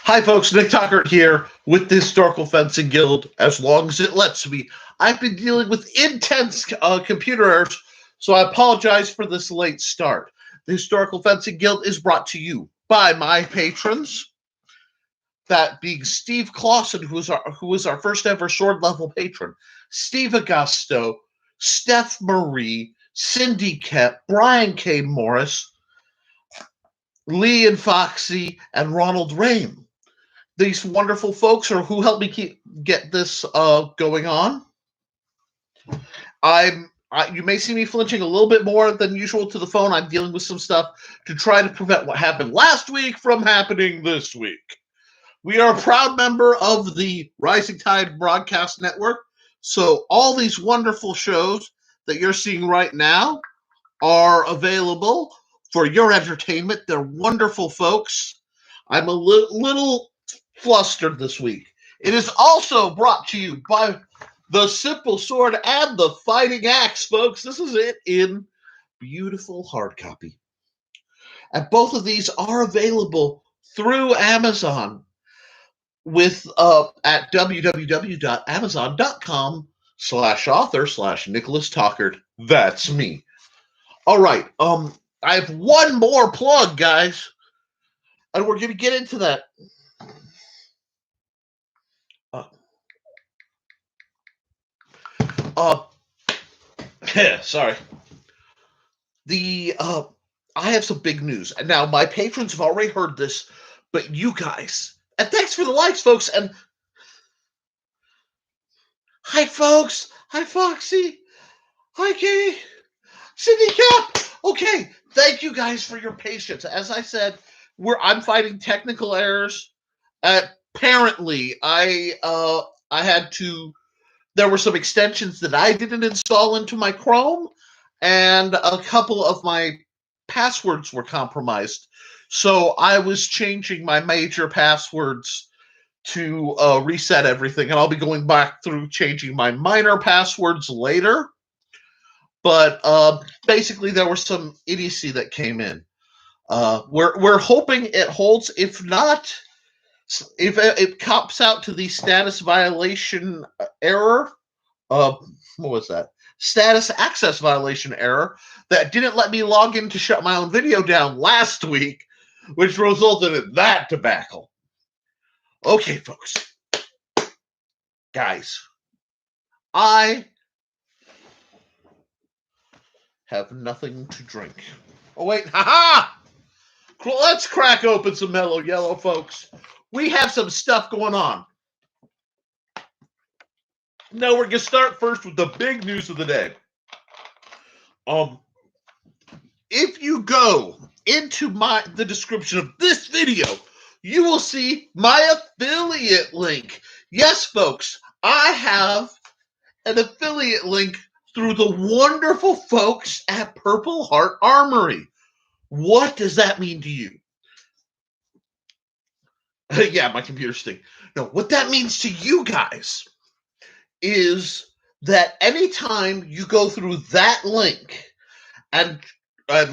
Hi, folks. Nick Tucker here with the Historical Fencing Guild, as long as it lets me. I've been dealing with intense computer errors, so I apologize for this late start. The Historical Fencing Guild is brought to you by my patrons, that being Steve Clausen, who was our first ever sword level patron, Steve Augosto, Stef Mari, Cindy Kep, Brian K. Morris, Lee and Foxy, and Ronald Riehn. These wonderful folks are who helped me get this going on. You may see me flinching a little bit more than usual to the phone. I'm dealing with some stuff to try to prevent what happened last week from happening this week. We are a proud member of the Rising Tide Broadcast Network, so all these wonderful shows that you're seeing right now are available for your entertainment. They're wonderful folks. I'm a little flustered this week. It is also brought to you by the Simple Sword and the Fighting Axe, folks. This is it in beautiful hard copy. And both of these are available through Amazon with at www.amazon.com/author/Nicholas Tockard. That's me. All right. I have one more plug, guys, and we're going to get into that. Sorry. I have some big news. And now my patrons have already heard this, but you guys, and thanks for the likes, folks. And hi, folks. Hi, Foxy. Hi, Kay. Cindy Cap. Okay. Thank you guys for your patience. As I said, I'm fighting technical errors. Apparently, I had to. There were some extensions that I didn't install into my Chrome, and a couple of my passwords were compromised. So I was changing my major passwords to reset everything, and I'll be going back through changing my minor passwords later. But basically, there was some idiocy that came in. We're hoping it holds. If not, if it cops out to the status violation error, what was that? Status access violation error that didn't let me log in to shut my own video down last week, which resulted in that debacle. Okay, folks. Guys, I have nothing to drink. Oh, wait. Ha-ha! Let's crack open some Mellow Yellow, folks. We have some stuff going on. Now we're going to start first with the big news of the day. If you go into the description of this video, you will see my affiliate link. Yes, folks, I have an affiliate link through the wonderful folks at Purple Heart Armory. What does that mean to you? Yeah, my computer's stinking. No, what that means to you guys is that anytime you go through that link and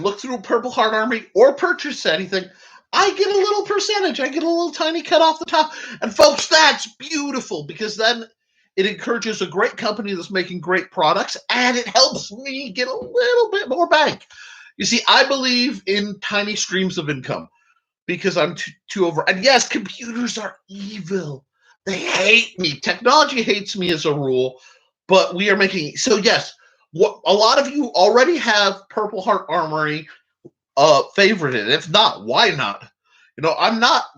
look through Purple Heart Armory or purchase anything, I get a little percentage. I get a little tiny cut off the top. And folks, that's beautiful, because then it encourages a great company that's making great products, and it helps me get a little bit more bank. You see, I believe in tiny streams of income because I'm too over. And yes, computers are evil. They hate me. Technology hates me as a rule, but we are making. So yes, a lot of you already have Purple Heart Armory favorited. If not, why not? I'm not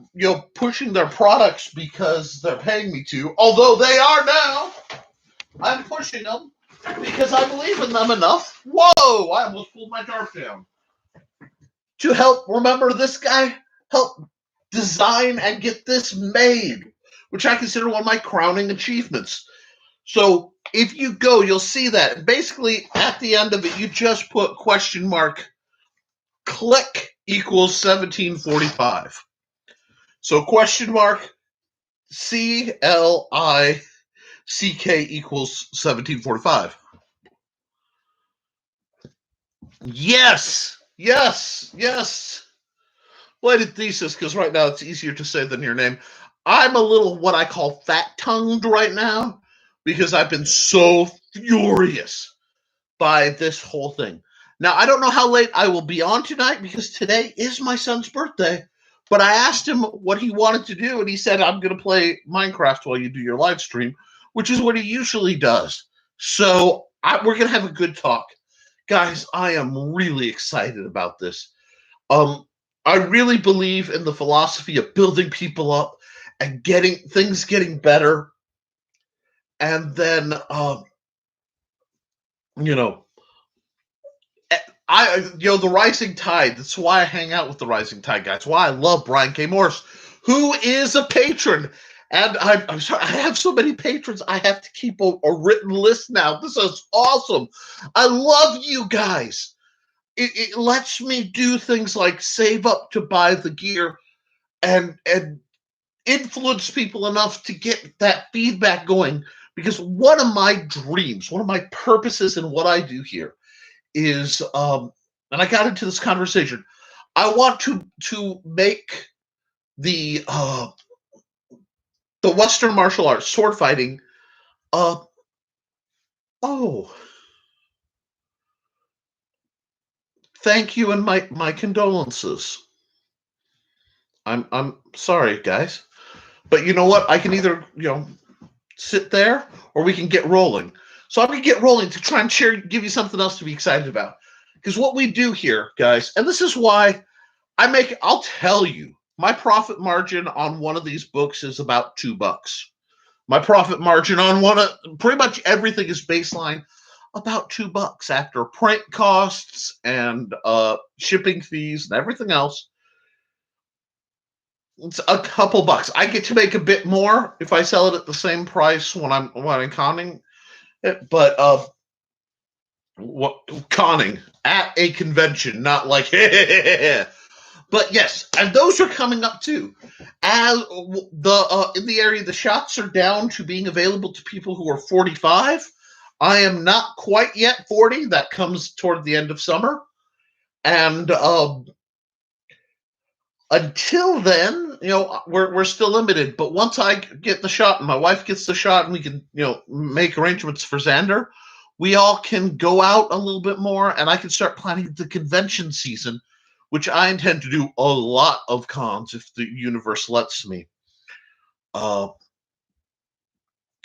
pushing their products because they're paying me to, although they are now. I'm pushing them because I believe in them enough. Whoa, I almost pulled my tarp down. To help, remember, this guy helped design and get this made, which I consider one of my crowning achievements. So if you go, you'll see that. Basically, at the end of it, you just put click equals 1745. So CLICK equals 1745. Yes. Well, I did thesis because right now it's easier to say than your name. I'm a little what I call fat-tongued right now because I've been so furious by this whole thing. Now, I don't know how late I will be on tonight because today is my son's birthday. But I asked him what he wanted to do, and he said, I'm going to play Minecraft while you do your live stream, which is what he usually does. So we're going to have a good talk. Guys, I am really excited about this. I really believe in the philosophy of building people up and getting better. And then, you know, the Rising Tide. That's why I hang out with the Rising Tide guys. Why I love Brian K. Morris, who is a patron. And I'm sorry, I have so many patrons. I have to keep a written list now. This is awesome. I love you guys. It lets me do things like save up to buy the gear and influence people enough to get that feedback going. Because one of my dreams, one of my purposes in what I do here is, and I got into this conversation, I want to make the Western martial arts, sword fighting, thank you and my condolences. I'm sorry, guys. But you know what? I can either, sit there or we can get rolling. So I'm going to get rolling to try and give you something else to be excited about. Because what we do here, guys, and this is why I'll tell you, my profit margin on one of these books is about $2. My profit margin on pretty much everything is baseline about $2 after print costs and shipping fees and everything else. It's a couple bucks. I get to make a bit more if I sell it at the same price when I'm conning it, but conning at a convention, not like but yes, and those are coming up too. As the in the area, the shots are down to being available to people who are 45. I am not quite yet 40. That comes toward the end of summer, and until then, we're still limited. But once I get the shot and my wife gets the shot and we can, make arrangements for Xander, we all can go out a little bit more and I can start planning the convention season, which I intend to do a lot of cons if the universe lets me.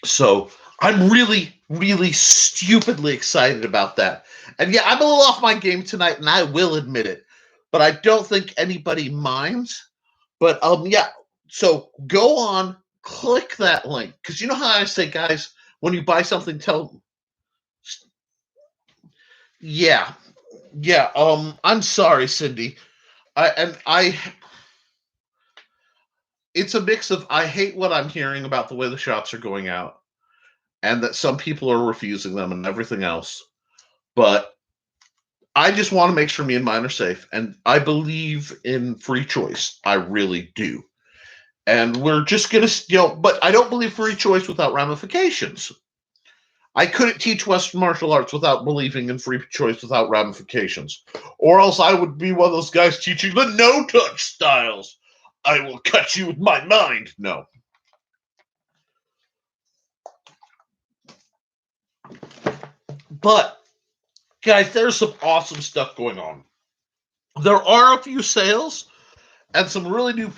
So I'm really, really stupidly excited about that. And yeah, I'm a little off my game tonight and I will admit it. But I don't think anybody minds. But yeah, so go on, click that link. Because you know how I say, guys, when you buy something, yeah. I'm sorry, Cindy. It's a mix of I hate what I'm hearing about the way the shots are going out, and that some people are refusing them and everything else. But I just want to make sure me and mine are safe. And I believe in free choice. I really do. And we're just going to, but I don't believe free choice without ramifications. I couldn't teach Western martial arts without believing in free choice without ramifications. Or else I would be one of those guys teaching the no-touch styles. I will cut you with my mind. No. But, guys, there's some awesome stuff going on. There are a few sales and some really new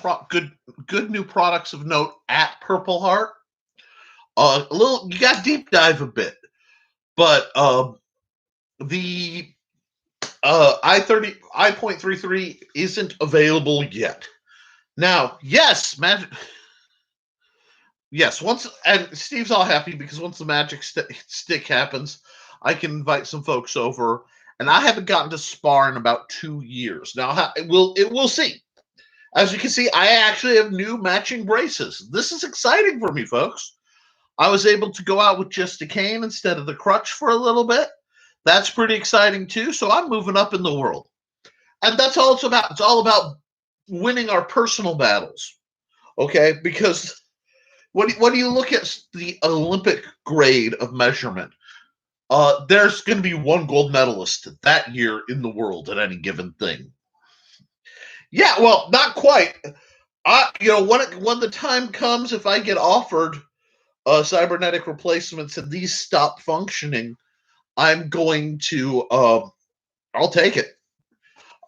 good new products of note at Purple Heart. You got deep dive a bit, but the I.33 isn't available yet. Now, yes, once, and Steve's all happy because once the magic stick happens, I can invite some folks over, and I haven't gotten to spar in about 2 years. Now, we'll see. As you can see, I actually have new matching braces. This is exciting for me, folks. I was able to go out with just a cane instead of the crutch for a little bit. That's pretty exciting too. So I'm moving up in the world. And that's all it's about. It's all about winning our personal battles. Okay? Because when you look at the Olympic grade of measurement, there's going to be one gold medalist that year in the world at any given thing. Yeah, well, not quite. When the time comes, if I get offered cybernetic replacements and these stop functioning, I'm going to. I'll take it.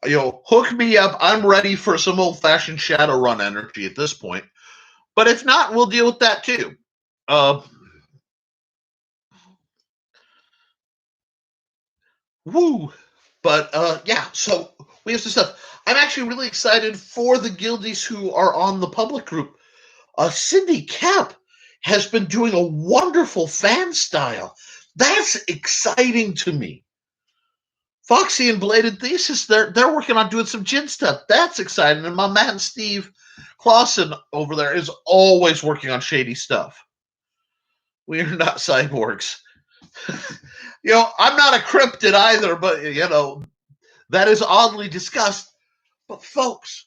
Hook me up. I'm ready for some old-fashioned Shadowrun energy at this point. But if not, we'll deal with that too. Woo! But yeah, so we have some stuff. I'm actually really excited for the guildies who are on the public group. Cindy Kemp has been doing a wonderful fan style. That's exciting to me. Foxy and Bladed Thesis, they're working on doing some gin stuff. That's exciting. And my man Steve Clausen over there is always working on shady stuff. We are not cyborgs. I'm not a cryptid either, but that is oddly discussed. But folks,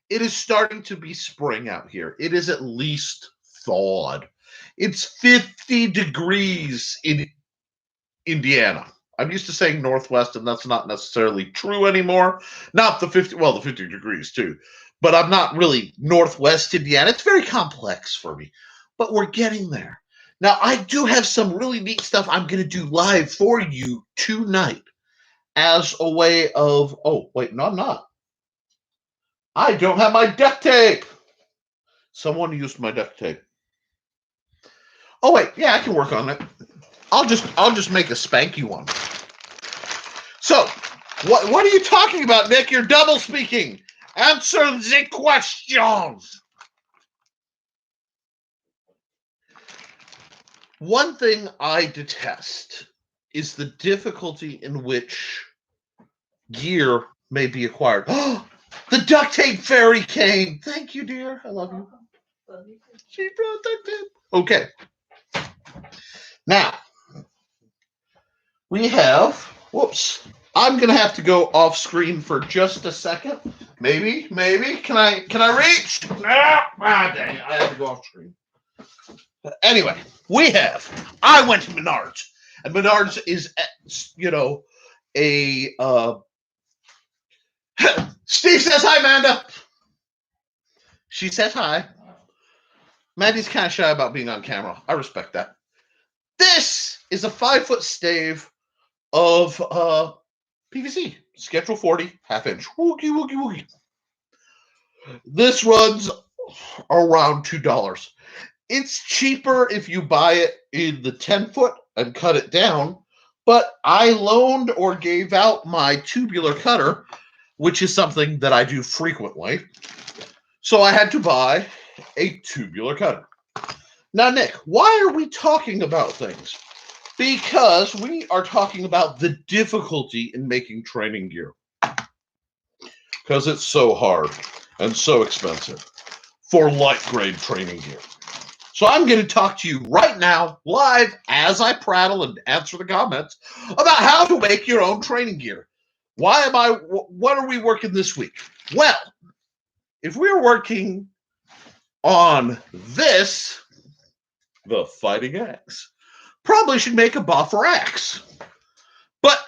it is starting to be spring out here. It is at least thawed. It's 50 degrees in Indiana. I'm used to saying Northwest, and that's not necessarily true anymore. Not the 50 degrees too. But I'm not really Northwest Indiana. It's very complex for me. But we're getting there. Now, I do have some really neat stuff I'm going to do live for you tonight as a way of... Oh, wait, no, I'm not. I don't have my duct tape. Someone used my duct tape. Oh, wait, yeah, I can work on it. I'll just make a spanky one. So, what are you talking about, Nick? You're double speaking. Answer the questions. One thing I detest is the difficulty in which gear may be acquired. Oh, the duct tape fairy came. Thank you, dear. I love you. She brought duct tape. Okay. Now, we have, whoops, I'm going to have to go off screen for just a second. Maybe. Can I reach? No. Dang it. I have to go off screen. Anyway, I went to Menards, and Menards is, Steve says hi, Amanda. She says hi. Mandy's kind of shy about being on camera. I respect that. This is a 5-foot stave of PVC, Schedule 40, half-inch. Woogie. This runs around $2. It's cheaper if you buy it in the 10-foot and cut it down, but I loaned or gave out my tubular cutter, which is something that I do frequently. So I had to buy a tubular cutter. Now, Nick, why are we talking about things? Because we are talking about the difficulty in making training gear. Because it's so hard and so expensive for light grade training gear. So I'm going to talk to you right now, live, as I prattle and answer the comments, about how to make your own training gear. What are we working this week? Well, if we're working on this, the Fighting Axe, probably should make a buffer axe. But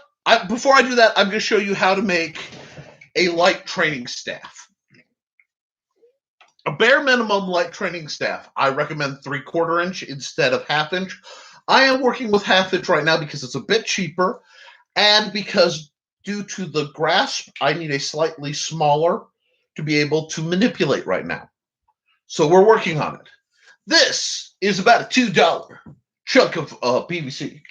before I do that, I'm going to show you how to make a light training staff. A bare minimum light training staff, I recommend 3/4 inch instead of 1/2 inch. I am working with 1/2 inch right now because it's a bit cheaper, and because due to the grasp, I need a slightly smaller to be able to manipulate right now. So we're working on it. This is about a $2 chunk of PVC.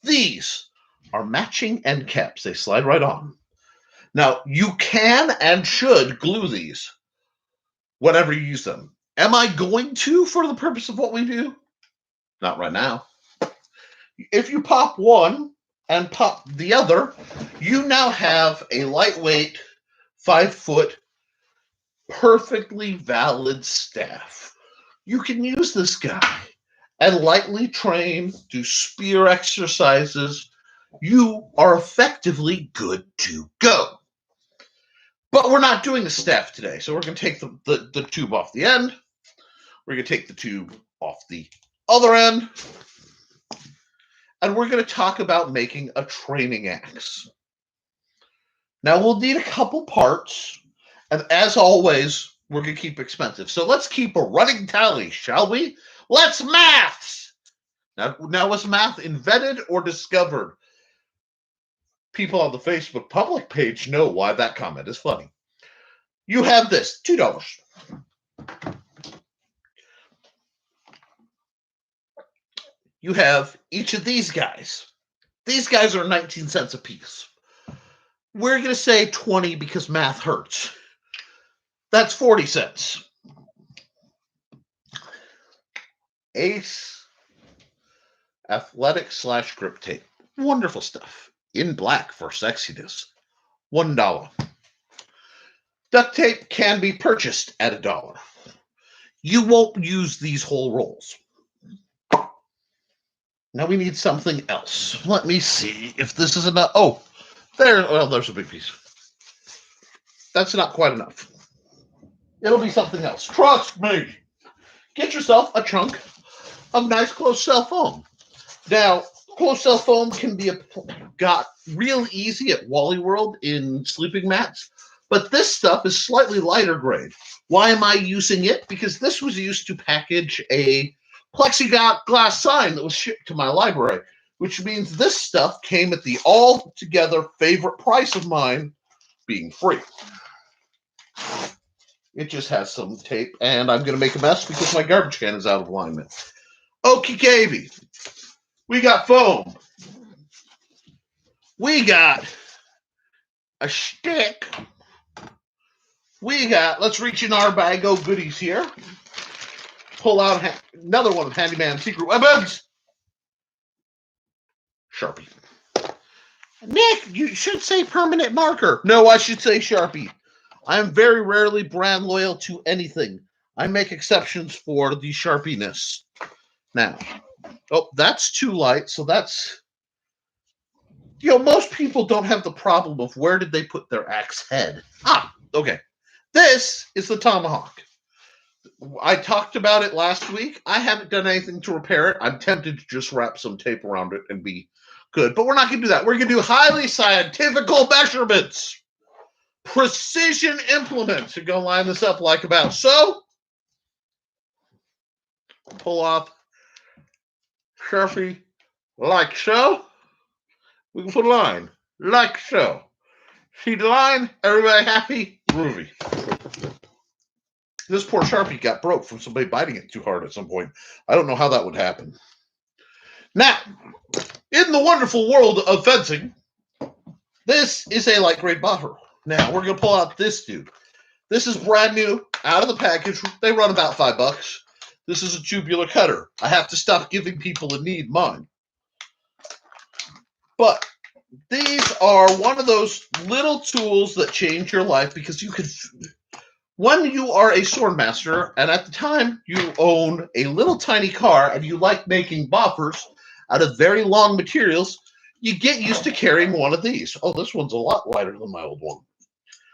These are matching end caps. They slide right on. Now, you can and should glue these whenever you use them. Am I going to for the purpose of what we do? Not right now. If you pop one and pop the other, you now have a lightweight 5-foot perfectly valid staff. You can use this guy and lightly train, do spear exercises. You are effectively good to go. But we're not doing a staff today, so we're going to take the tube off the end. We're going to take the tube off the other end. And we're going to talk about making a training axe. Now we'll need a couple parts, and as always, we're going to keep expensive. So let's keep a running tally, shall we? Let's maths! Now was math invented or discovered? People on the Facebook public page know why that comment is funny. You have this, $2. You have each of these guys. These guys are 19 cents a piece. We're going to say 20 because math hurts. That's 40 cents. Ace athletic / grip tape. Wonderful stuff. In black for sexiness. $1. Duct tape can be purchased at $1. You won't use these whole rolls. Now we need something else. Let me see if this is enough. Oh, there's a big piece. That's not quite enough. It'll be something else. Trust me. Get yourself a chunk of nice closed cell foam. Now, closed cell foam can be got real easy at Wally World in sleeping mats, but this stuff is slightly lighter grade. Why am I using it? Because this was used to package a plexiglass sign that was shipped to my library, which means this stuff came at the altogether favorite price of mine, being free. It just has some tape, and I'm going to make a mess because my garbage can is out of alignment. Okie dokie. We got foam. We got a stick. We got, let's reach in our bag of goodies here. Pull out another one of Handyman Secret Weapons. Sharpie. Nick, you should say permanent marker. No, I should say Sharpie. I am very rarely brand loyal to anything. I make exceptions for the sharpiness. Now, oh, that's too light, so that's... most people don't have the problem of where did they put their axe head. Okay. This is the Tomahawk. I talked about it last week. I haven't done anything to repair it. I'm tempted to just wrap some tape around it and be good, but we're not going to do that. We're going to do highly scientifical measurements. Precision implements. You're going to line this up like about so. Pull off Sharpie like so. We can put a line like so. See the line? Everybody happy? Groovy. This poor Sharpie got broke from somebody biting it too hard at some point. I don't know how that would happen. Now, in the wonderful world of fencing, this is a light grade boffer. Now, we're going to pull out this dude. This is brand new, out of the package. They run about $5. This is a tubular cutter. I have to stop giving people a need mine. But these are one of those little tools that change your life because you could... When you are a sword master, and at the time you own a little tiny car and you like making boffers out of very long materials, you get used to carrying one of these. Oh, this one's a lot lighter than my old one.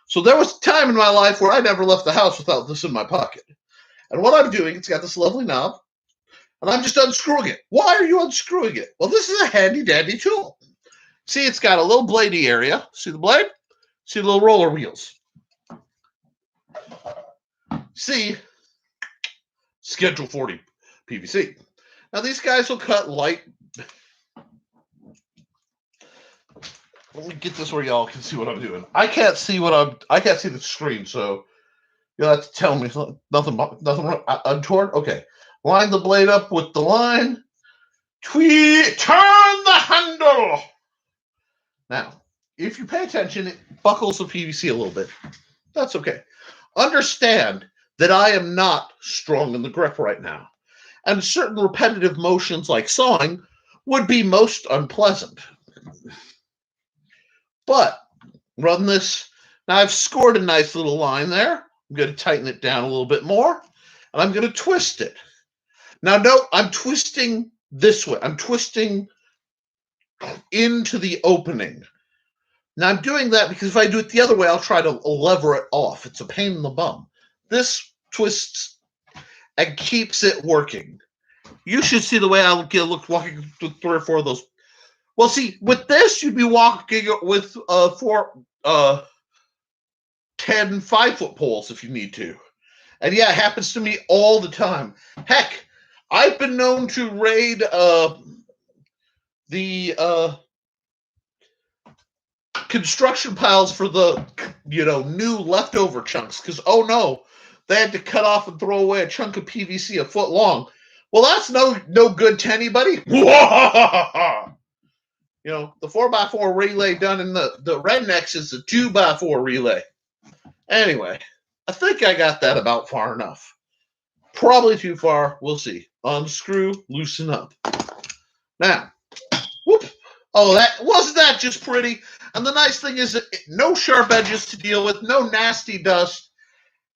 So there was a time in my life where I never left the house without this in my pocket. And what I'm doing, it's got this lovely knob, and I'm just unscrewing it. Why are you unscrewing it? Well, this is a handy-dandy tool. See, it's got a little bladey area. See the blade? See the little roller wheels. See, Schedule 40 PVC. Now these guys will cut light. Let me get this where y'all can see what I'm doing. I can't see the screen, so you'll have to tell me nothing untoward. Okay, line the blade up with the line. Turn the handle. Now, if you pay attention, it buckles the PVC a little bit. That's okay. Understand that I am not strong in the grip right now, and certain repetitive motions like sawing would be most unpleasant. But run this. Now I've scored a nice little line there. I'm going to tighten it down a little bit more, and I'm going to twist it. Now note, I'm twisting this way. I'm twisting into the opening. Now I'm doing that because if I do it the other way, I'll try to lever it off. It's a pain in the bum. This twists and keeps it working. You should see the way I look walking through 3 or 4 of those. Well, see, with this, you'd be walking with 10 5-foot poles if you need to. And yeah, it happens to me all the time. Heck, I've been known to raid the construction piles for the new leftover chunks, because oh no, they had to cut off and throw away a chunk of PVC a foot long. Well, that's no good to anybody. The 4x4 relay done in the rednecks is a 2x4 relay. Anyway, I think I got that about far enough. Probably too far. We'll see. Unscrew, loosen up. Now, whoop. Oh, wasn't that just pretty? And the nice thing is that no sharp edges to deal with, no nasty dust,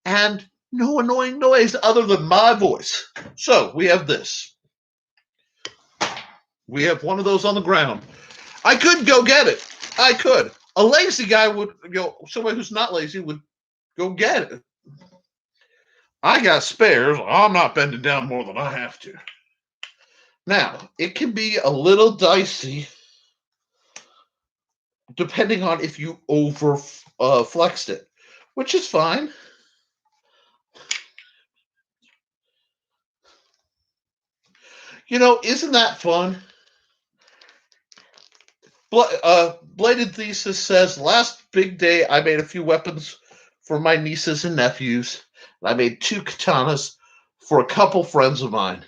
and no annoying noise other than my voice. So we have this. We have one of those on the ground. I could go get it. I could. A lazy guy would, somebody who's not lazy would go get it. I got spares. I'm not bending down more than I have to. Now, it can be a little dicey depending on if you over flexed it, which is fine. Isn't that fun? Bladed Thesis says, last big day I made a few weapons for my nieces and nephews. And I made 2 katanas for a couple friends of mine.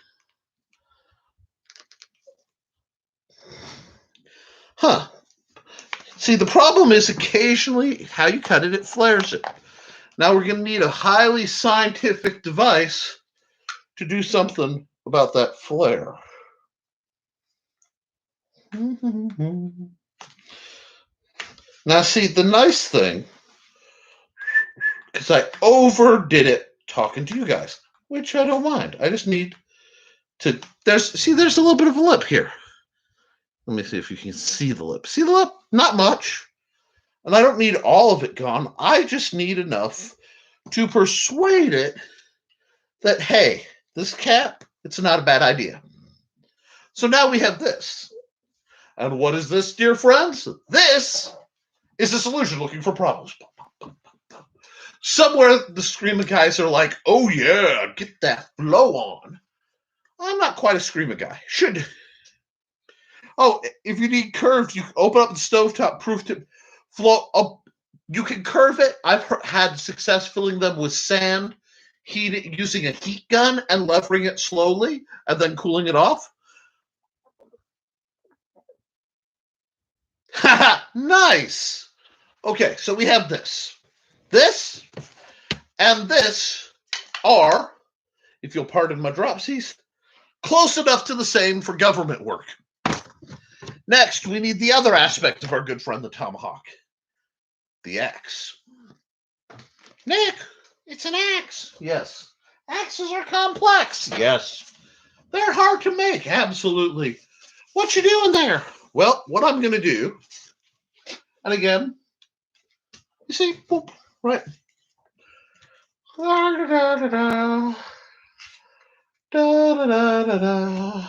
Huh. See, the problem is occasionally how you cut it, it flares it. Now we're going to need a highly scientific device to do something about that flare. Now, see, the nice thing, because I overdid it talking to you guys, which I don't mind. I just need to, there's a little bit of a lip here. Let me see if you can see the lip. See the lip? Not much. And I don't need all of it gone. I just need enough to persuade it that, hey, this cap, it's not a bad idea. So now we have this. And what is this, dear friends? This is a solution looking for problems. Somewhere the Screamer guys are like, oh yeah, get that flow on. I'm not quite a Screamer guy. Should. Oh, if you need curves, you open up the stovetop proof tip flow up. You can curve it. I've had success filling them with sand, using a heat gun and levering it slowly and then cooling it off. Nice. Okay, so we have this. This and this are, if you'll pardon my dropsies, close enough to the same for government work. Next, we need the other aspect of our good friend, the tomahawk. The axe. Nick, it's an axe. Yes. Axes are complex. Yes. They're hard to make. Absolutely. What you doing there? Well, what I'm going to do, and again, you see, boop, right. Da, da, da, da, da, da, da, da, da.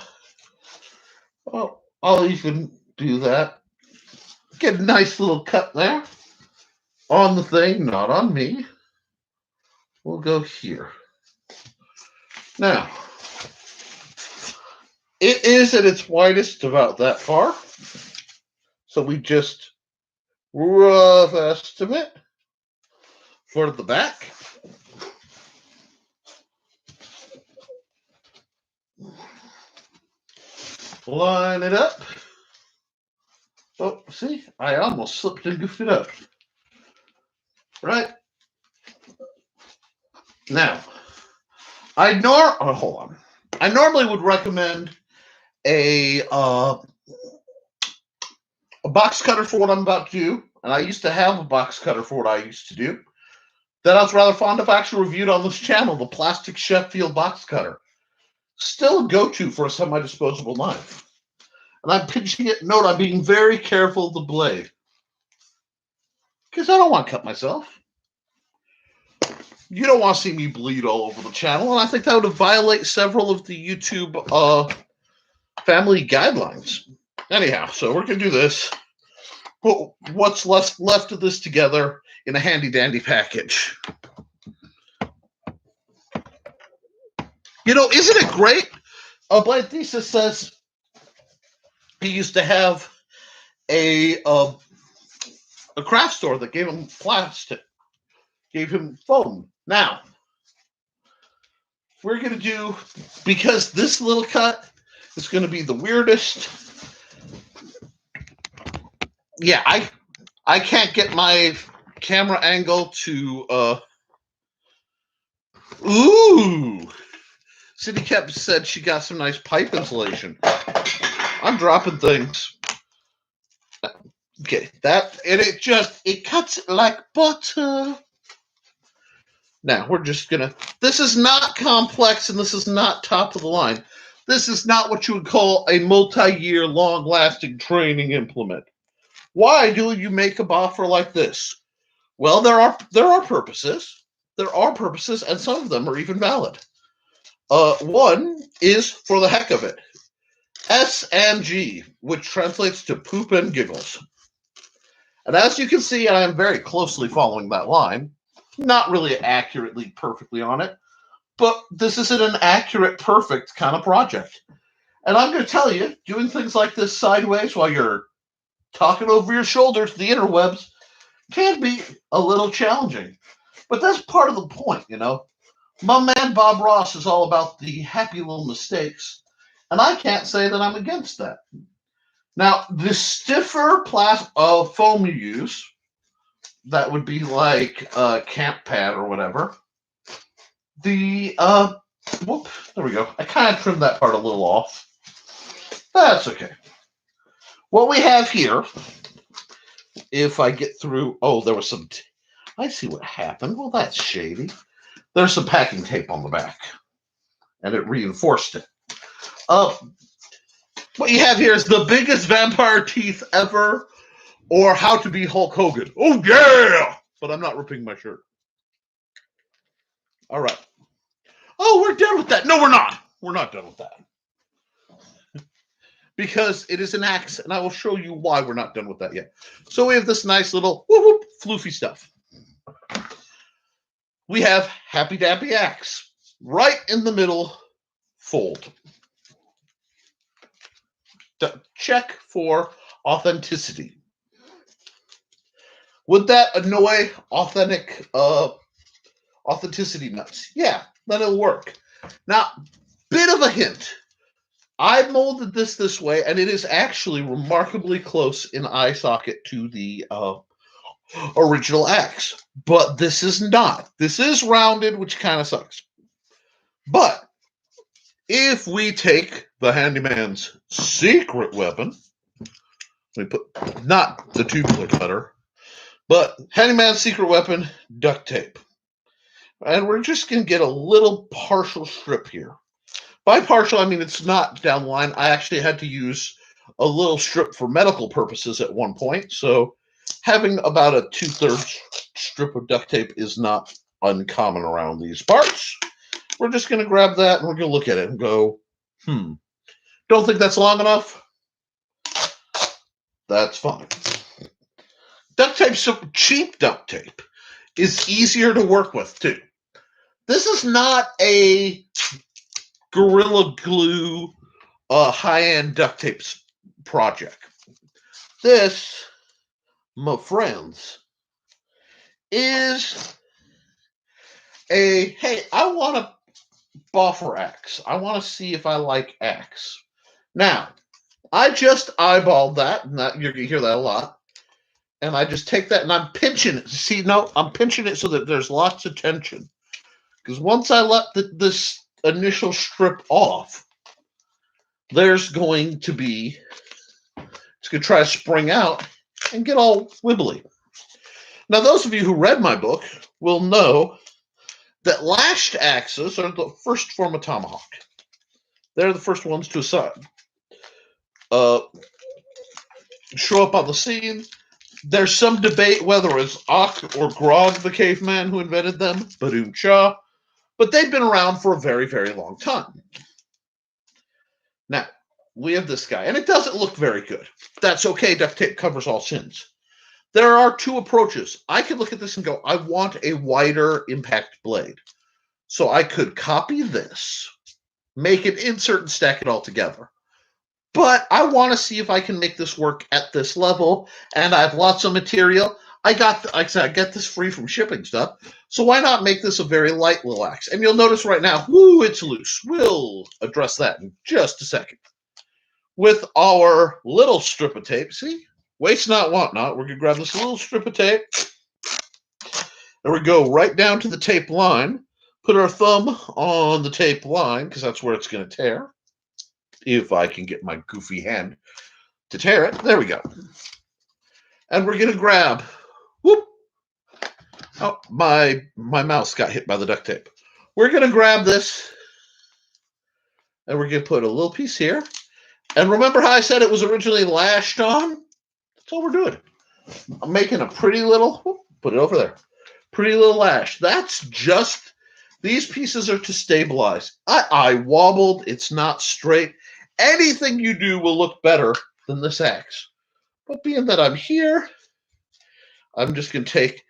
Oh, I'll even do that. Get a nice little cut there on the thing, not on me. We'll go here. Now, it is at its widest about that far. So we just rough estimate for the back. Line it up. Oh, see, I almost slipped and goofed it up. Right. Now, I normally would recommend a box cutter for what I'm about to do, and I used to have a box cutter for what I used to do. That I was rather fond of, actually reviewed on this channel, the plastic Sheffield box cutter. Still a go-to for a semi-disposable knife. And I'm pinching it. Note, I'm being very careful of the blade. Because I don't want to cut myself. You don't want to see me bleed all over the channel, and I think that would violate several of the YouTube family guidelines. Anyhow, so we're going to do this. put what's left of this together in a handy-dandy package. You know, isn't it great? Blade Thesis says he used to have a craft store that gave him plastic, gave him foam. Now, we're going to do, because this little cut is going to be the weirdest. Yeah, I can't get my camera angle to, ooh. Cindy Kep said she got some nice pipe insulation. I'm dropping things. Okay, that, and it cuts like butter. Now, we're just gonna, this is not complex and this is not top of the line. This is not what you would call a multi-year long-lasting training implement. Why do you make a boffer like this? Well, there are purposes. There are purposes, and some of them are even valid. One is for the heck of it. S&G, which translates to poop and giggles. And as you can see, I am very closely following that line. Not really accurately, perfectly on it, but this isn't an accurate, perfect kind of project. And I'm going to tell you, doing things like this sideways while you're talking over your shoulder to the interwebs can be a little challenging. But that's part of the point, you know. My man Bob Ross is all about the happy little mistakes, and I can't say that I'm against that. Now, the stiffer foam you use, that would be like a camp pad or whatever. There we go. I kind of trimmed that part a little off. That's okay. What we have here, if I get through, there was some, I see what happened. Well, that's shady. There's some packing tape on the back, and it reinforced it. What you have here is the biggest vampire teeth ever, or how to be Hulk Hogan. Oh, yeah! But I'm not ripping my shirt. All right. Oh, we're done with that. No, we're not. We're not done with that. Because it is an axe, and I will show you why we're not done with that yet. So we have this nice little whoop, floofy stuff. We have Happy Dappy Axe. Right in the middle, fold. Check for authenticity. Would that annoy authenticity nuts? Yeah, then it'll work. Now, bit of a hint. I molded this way, and it is actually remarkably close in eye socket to the original axe. But this is not. This is rounded, which kind of sucks. But if we take the handyman's secret weapon, we put not the tubular cutter, but handyman's secret weapon, duct tape. And we're just going to get a little partial strip here. By partial, I mean it's not down the line. I actually had to use a little strip for medical purposes at one point. So having about a 2/3 strip of duct tape is not uncommon around these parts. We're just going to grab that and we're going to look at it and go, don't think that's long enough? That's fine. Duct tape, some cheap duct tape, is easier to work with too. This is not a Gorilla Glue high-end duct tape project. This, my friends, is a, hey, I want a boffer axe. I want to see if I like axe. Now, I just eyeballed that, and that you're going to hear that a lot. And I just take that and I'm pinching it. See, no, I'm pinching it so that there's lots of tension. Because once I let this initial strip off, there's going to be, it's going to try to spring out and get all wibbly. Now, those of you who read my book will know that lashed axes are the first form of tomahawk. They're the first ones to show up on the scene. There's some debate whether it was Ock or Grog the caveman who invented them, Badoom Cha, but they've been around for a very, very long time. Now, we have this guy, and it doesn't look very good. That's okay. Duct tape covers all sins. There are two approaches. I could look at this and go, I want a wider impact blade. So I could copy this, make it, insert, and stack it all together. But I want to see if I can make this work at this level, and I have lots of material. I get this free from shipping stuff, so why not make this a very light little axe? And you'll notice right now, whoo, it's loose. We'll address that in just a second. With our little strip of tape, see? Waste not, want not. We're going to grab this little strip of tape, and we go right down to the tape line, put our thumb on the tape line, because that's where it's going to tear. If I can get my goofy hand to tear it. There we go. And we're going to grab, whoop. Oh, my mouse got hit by the duct tape. We're going to grab this, and we're going to put a little piece here. And remember how I said it was originally lashed on? That's all we're doing. I'm making a pretty little, whoop, put it over there, pretty little lash. That's just, these pieces are to stabilize. I wobbled. It's not straight. Anything you do will look better than this axe. But being that I'm here, I'm just going to take,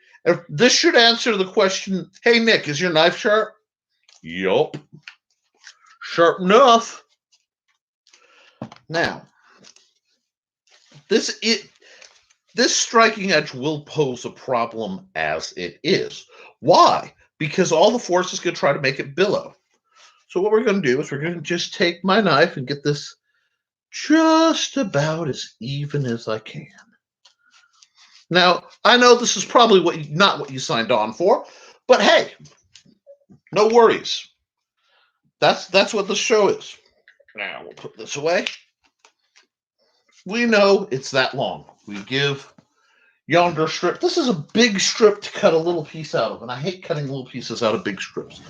this should answer the question, hey, Nick, is your knife sharp? Yup. Sharp enough. Now, this striking edge will pose a problem as it is. Why? Because all the force is going to try to make it billow. So what we're going to do is we're going to just take my knife and get this just about as even as I can. Now, I know this is probably not what you signed on for, but hey, no worries. That's what the show is. Now, we'll put this away. We know it's that long. We give yonder strip. This is a big strip to cut a little piece out of, and I hate cutting little pieces out of big strips.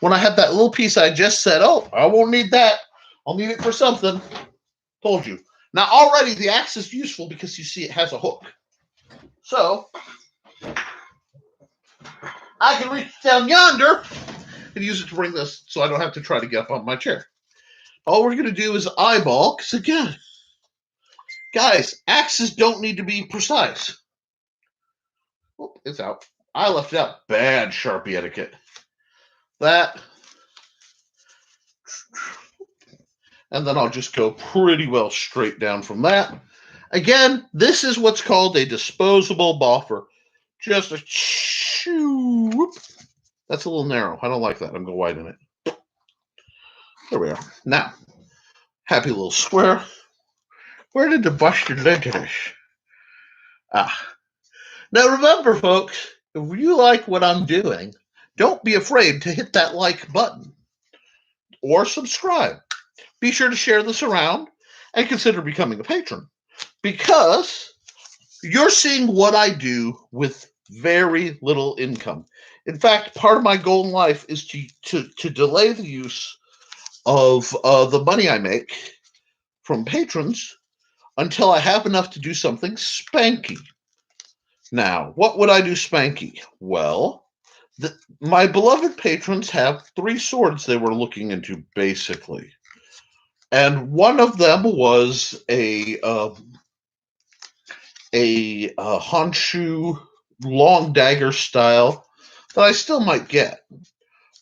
When I had that little piece, I just said, oh, I won't need that. I'll need it for something. Told you. Now, already the axe is useful because you see it has a hook. So, I can reach down yonder and use it to bring this so I don't have to try to get up on my chair. All we're going to do is eyeball, because again, guys, axes don't need to be precise. Oh, it's out. I left it out. Bad Sharpie etiquette. That. And then I'll just go pretty well straight down from that. Again, this is what's called a disposable boffer. Just a shoo. That's a little narrow. I don't like that. I'm going to widen it. There we are. Now, happy little square. Where did the busted lid to this? Now remember, folks, if you like what I'm doing, don't be afraid to hit that like button or subscribe. Be sure to share this around and consider becoming a patron, because you're seeing what I do with very little income. In fact, part of my goal in life is to delay the use of the money I make from patrons until I have enough to do something spanky. Now, what would I do spanky? Well, my beloved patrons have 3 swords they were looking into, basically. And one of them was a Honshu long dagger style that I still might get.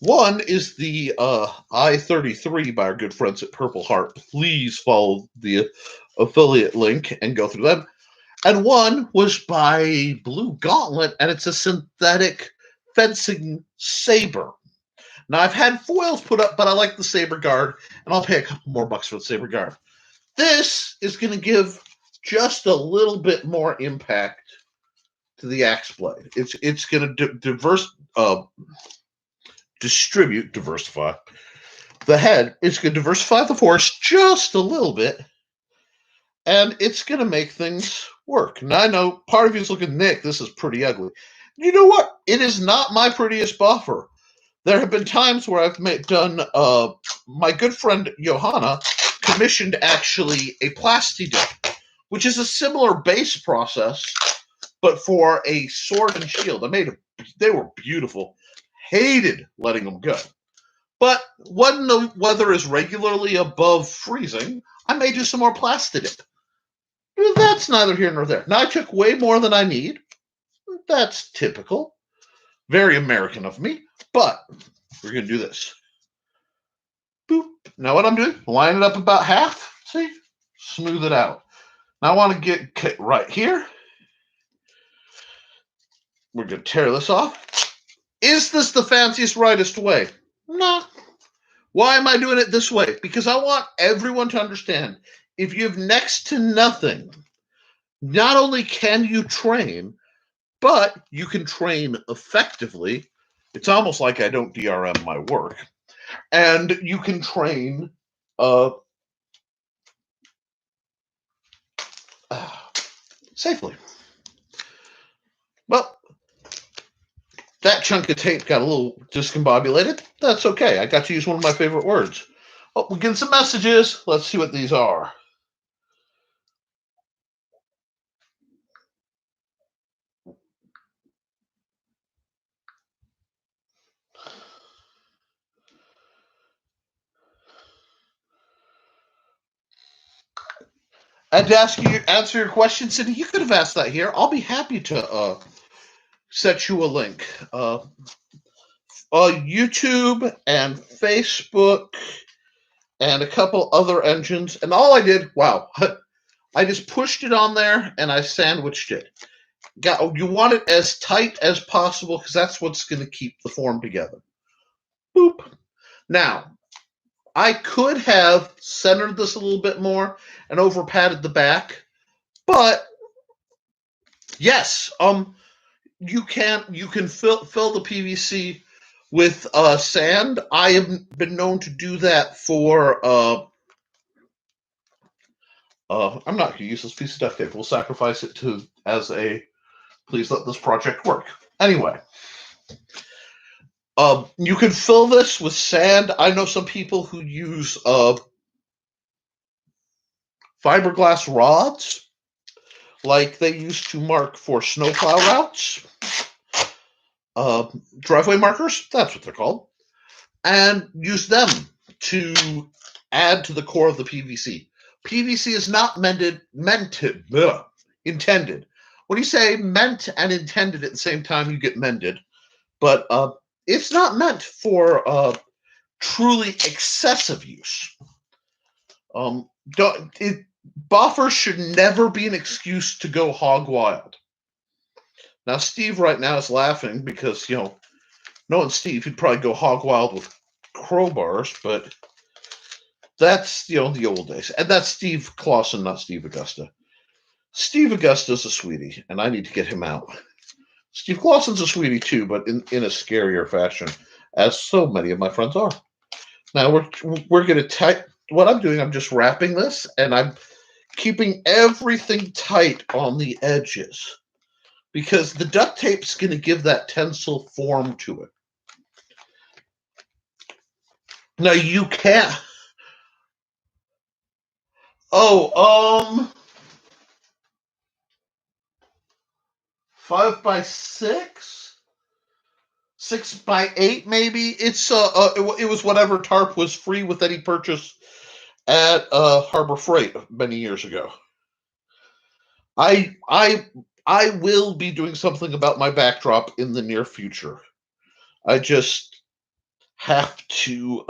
One is the I-33 by our good friends at Purple Heart. Please follow the affiliate link and go through them. And one was by Blue Gauntlet, and it's a synthetic fencing saber. Now, I've had foils put up, but I like the saber guard, and I'll pay a couple more bucks for the saber guard. This is going to give just a little bit more impact to the axe blade. It's going to diversify the head. It's going to diversify the force just a little bit, and it's going to make things work. Now, I know part of you is looking, Nick, this is pretty ugly. You know what? It is not my prettiest buffer. There have been times where I've done, my good friend Johanna commissioned actually a plasti dip, which is a similar base process, but for a sword and shield. They were beautiful. Hated letting them go. But when the weather is regularly above freezing, I may do some more plastidip. That's neither here nor there. Now, I took way more than I need. That's typical. Very American of me. But we're going to do this. Boop. Now what I'm doing, line it up about half. See? Smooth it out. Now I want to get right here. We're going to tear this off. Is this the fanciest, rightest way? No. Why am I doing it this way? Because I want everyone to understand, if you have next to nothing, not only can you train, but you can train effectively. It's almost like I don't DRM my work. And you can train safely. Well, that chunk of tape got a little discombobulated. That's okay. I got to use one of my favorite words. Oh, we're getting some messages. Let's see what these are. And to answer your question, Cindy, you could have asked that here. I'll be happy to set you a link. YouTube and Facebook and a couple other engines. And all I did, wow, I just pushed it on there and I sandwiched it. You want it as tight as possible because that's what's going to keep the form together. Boop. Now, I could have centered this a little bit more and over padded the back, but yes, you can fill the PVC with sand. I have been known to do that for I'm not going to use this piece of duct tape. We'll sacrifice it as a please let this project work. Anyway, you can fill this with sand. I know some people who use fiberglass rods, like they used to mark for snowplow routes. Driveway markers, that's what they're called, and use them to add to the core of the PVC. PVC is not intended. When you say meant and intended at the same time, you get mended. But it's not meant for truly excessive use. Buffers should never be an excuse to go hog wild. Now, Steve right now is laughing because, knowing Steve, he'd probably go hog wild with crowbars, but that's, the old days. And that's Steve Clausen, not Steve Augusto. Steve Augusto's a sweetie, and I need to get him out. Steve Clausen's a sweetie too, but in a scarier fashion, as so many of my friends are. Now we're going to type. What I'm doing, I'm just wrapping this, and I'm keeping everything tight on the edges because the duct tape's going to give that tensile form to it. Now you can't. 5x6, 6x8, maybe. It's it was whatever tarp was free with any purchase at Harbor Freight many years ago. I will be doing something about my backdrop in the near future. I just have to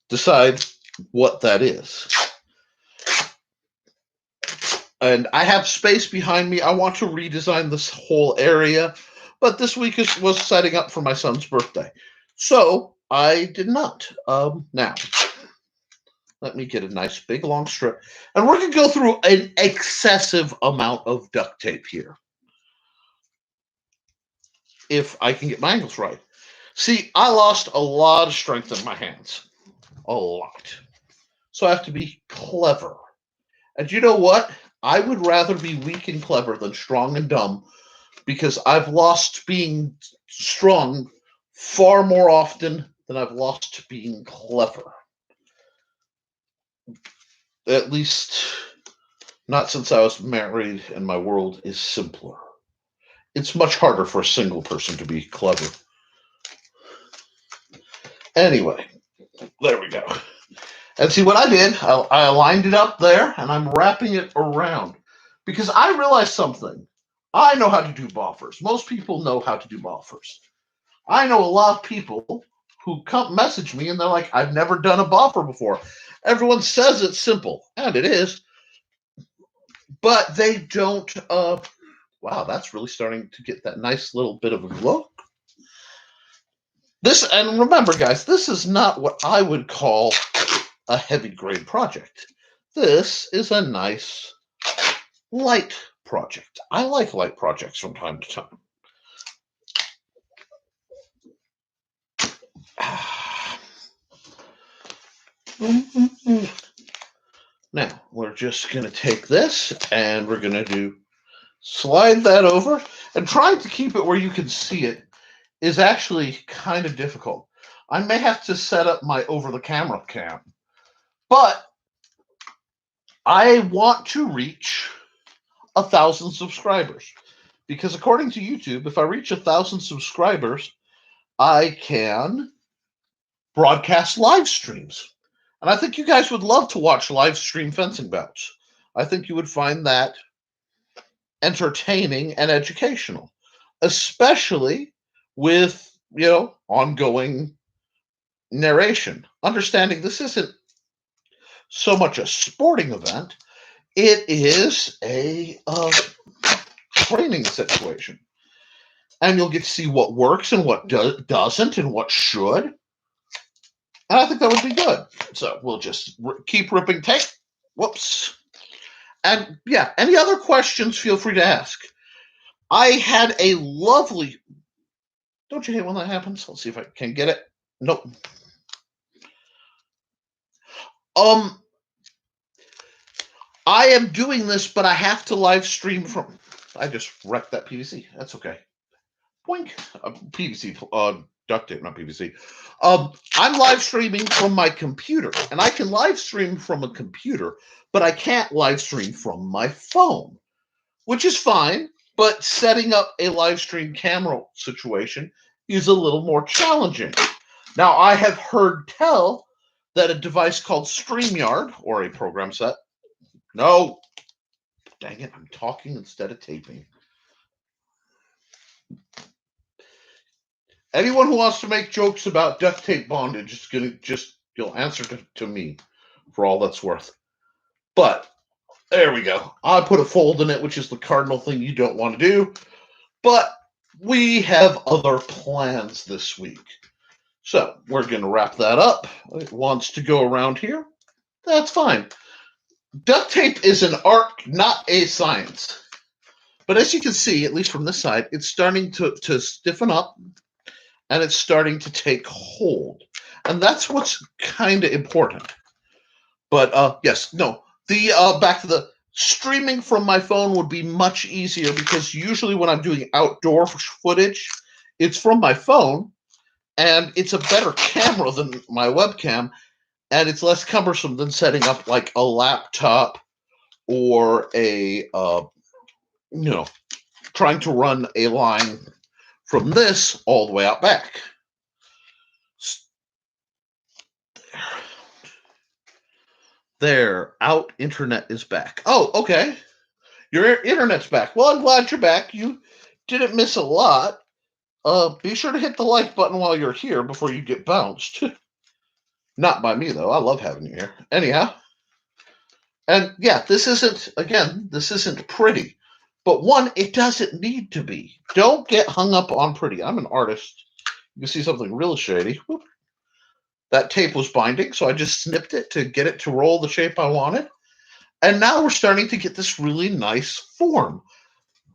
decide what that is. And I have space behind me. I want to redesign this whole area, but this week was setting up for my son's birthday. So I did not. Now, let me get a nice big long strip. And we're going to go through an excessive amount of duct tape here. If I can get my angles right. See, I lost a lot of strength in my hands. A lot. So I have to be clever. And you know what? I would rather be weak and clever than strong and dumb because I've lost being strong far more often than I've lost being clever. At least not since I was married and my world is simpler. It's much harder for a single person to be clever. Anyway, there we go. And see what I did? I aligned it up there, and I'm wrapping it around. Because I realized something. I know how to do buffers. Most people know how to do buffers. I know a lot of people who come message me, and they're like, I've never done a buffer before. Everyone says it's simple, and it is. But they don't, wow, that's really starting to get that nice little bit of a look. This, and remember, guys, this is not what I would call a heavy grade project. This is a nice light project. I like light projects from time to time. Now, we're just going to take this and we're going to slide that over, and trying to keep it where you can see it is actually kind of difficult. I may have to set up my over-the-camera cam, but I want to reach 1,000 subscribers, because according to YouTube, if I reach 1,000 subscribers, I can broadcast live streams. And I think you guys would love to watch live stream fencing bouts. I think you would find that entertaining and educational, especially with, ongoing narration. Understanding this isn't so much a sporting event, it is a training situation. And you'll get to see what works and what doesn't and what should. And I think that would be good. So we'll just keep ripping tape. Whoops. And yeah, any other questions, feel free to ask. I had a lovely... Don't you hate when that happens? Let's see if I can get it. Nope. I am doing this, but I have to live stream from... I just wrecked that PVC. That's okay. Boink. PVC, duct tape, not PVC. I'm live streaming from my computer, and I can live stream from a computer, but I can't live stream from my phone, which is fine, but setting up a live stream camera situation is a little more challenging. Now, I have heard tell that a device called StreamYard, or a program set... No! Dang it, I'm talking instead of taping. Anyone who wants to make jokes about duct tape bondage is going to you'll answer to me for all that's worth. But there we go. I put a fold in it, which is the cardinal thing you don't want to do. But we have other plans this week. So we're going to wrap that up. It wants to go around here. That's fine. Duct tape is an art, not a science. But as you can see, at least from this side, it's starting to stiffen up. And it's starting to take hold. And that's what's kind of important. But, yes, no. Back to the streaming from my phone would be much easier, because usually when I'm doing outdoor footage, it's from my phone, and it's a better camera than my webcam, and it's less cumbersome than setting up like a laptop or trying to run a line from this all the way out back. There, out internet is back. Oh, okay. Your internet's back. Well, I'm glad you're back. You didn't miss a lot. Be sure to hit the like button while you're here before you get bounced. Not by me, though. I love having you here. Anyhow. And yeah, this isn't pretty. But one, it doesn't need to be. Don't get hung up on pretty. I'm an artist. You can see something real shady. Whoop. That tape was binding, so I just snipped it to get it to roll the shape I wanted. And now we're starting to get this really nice form.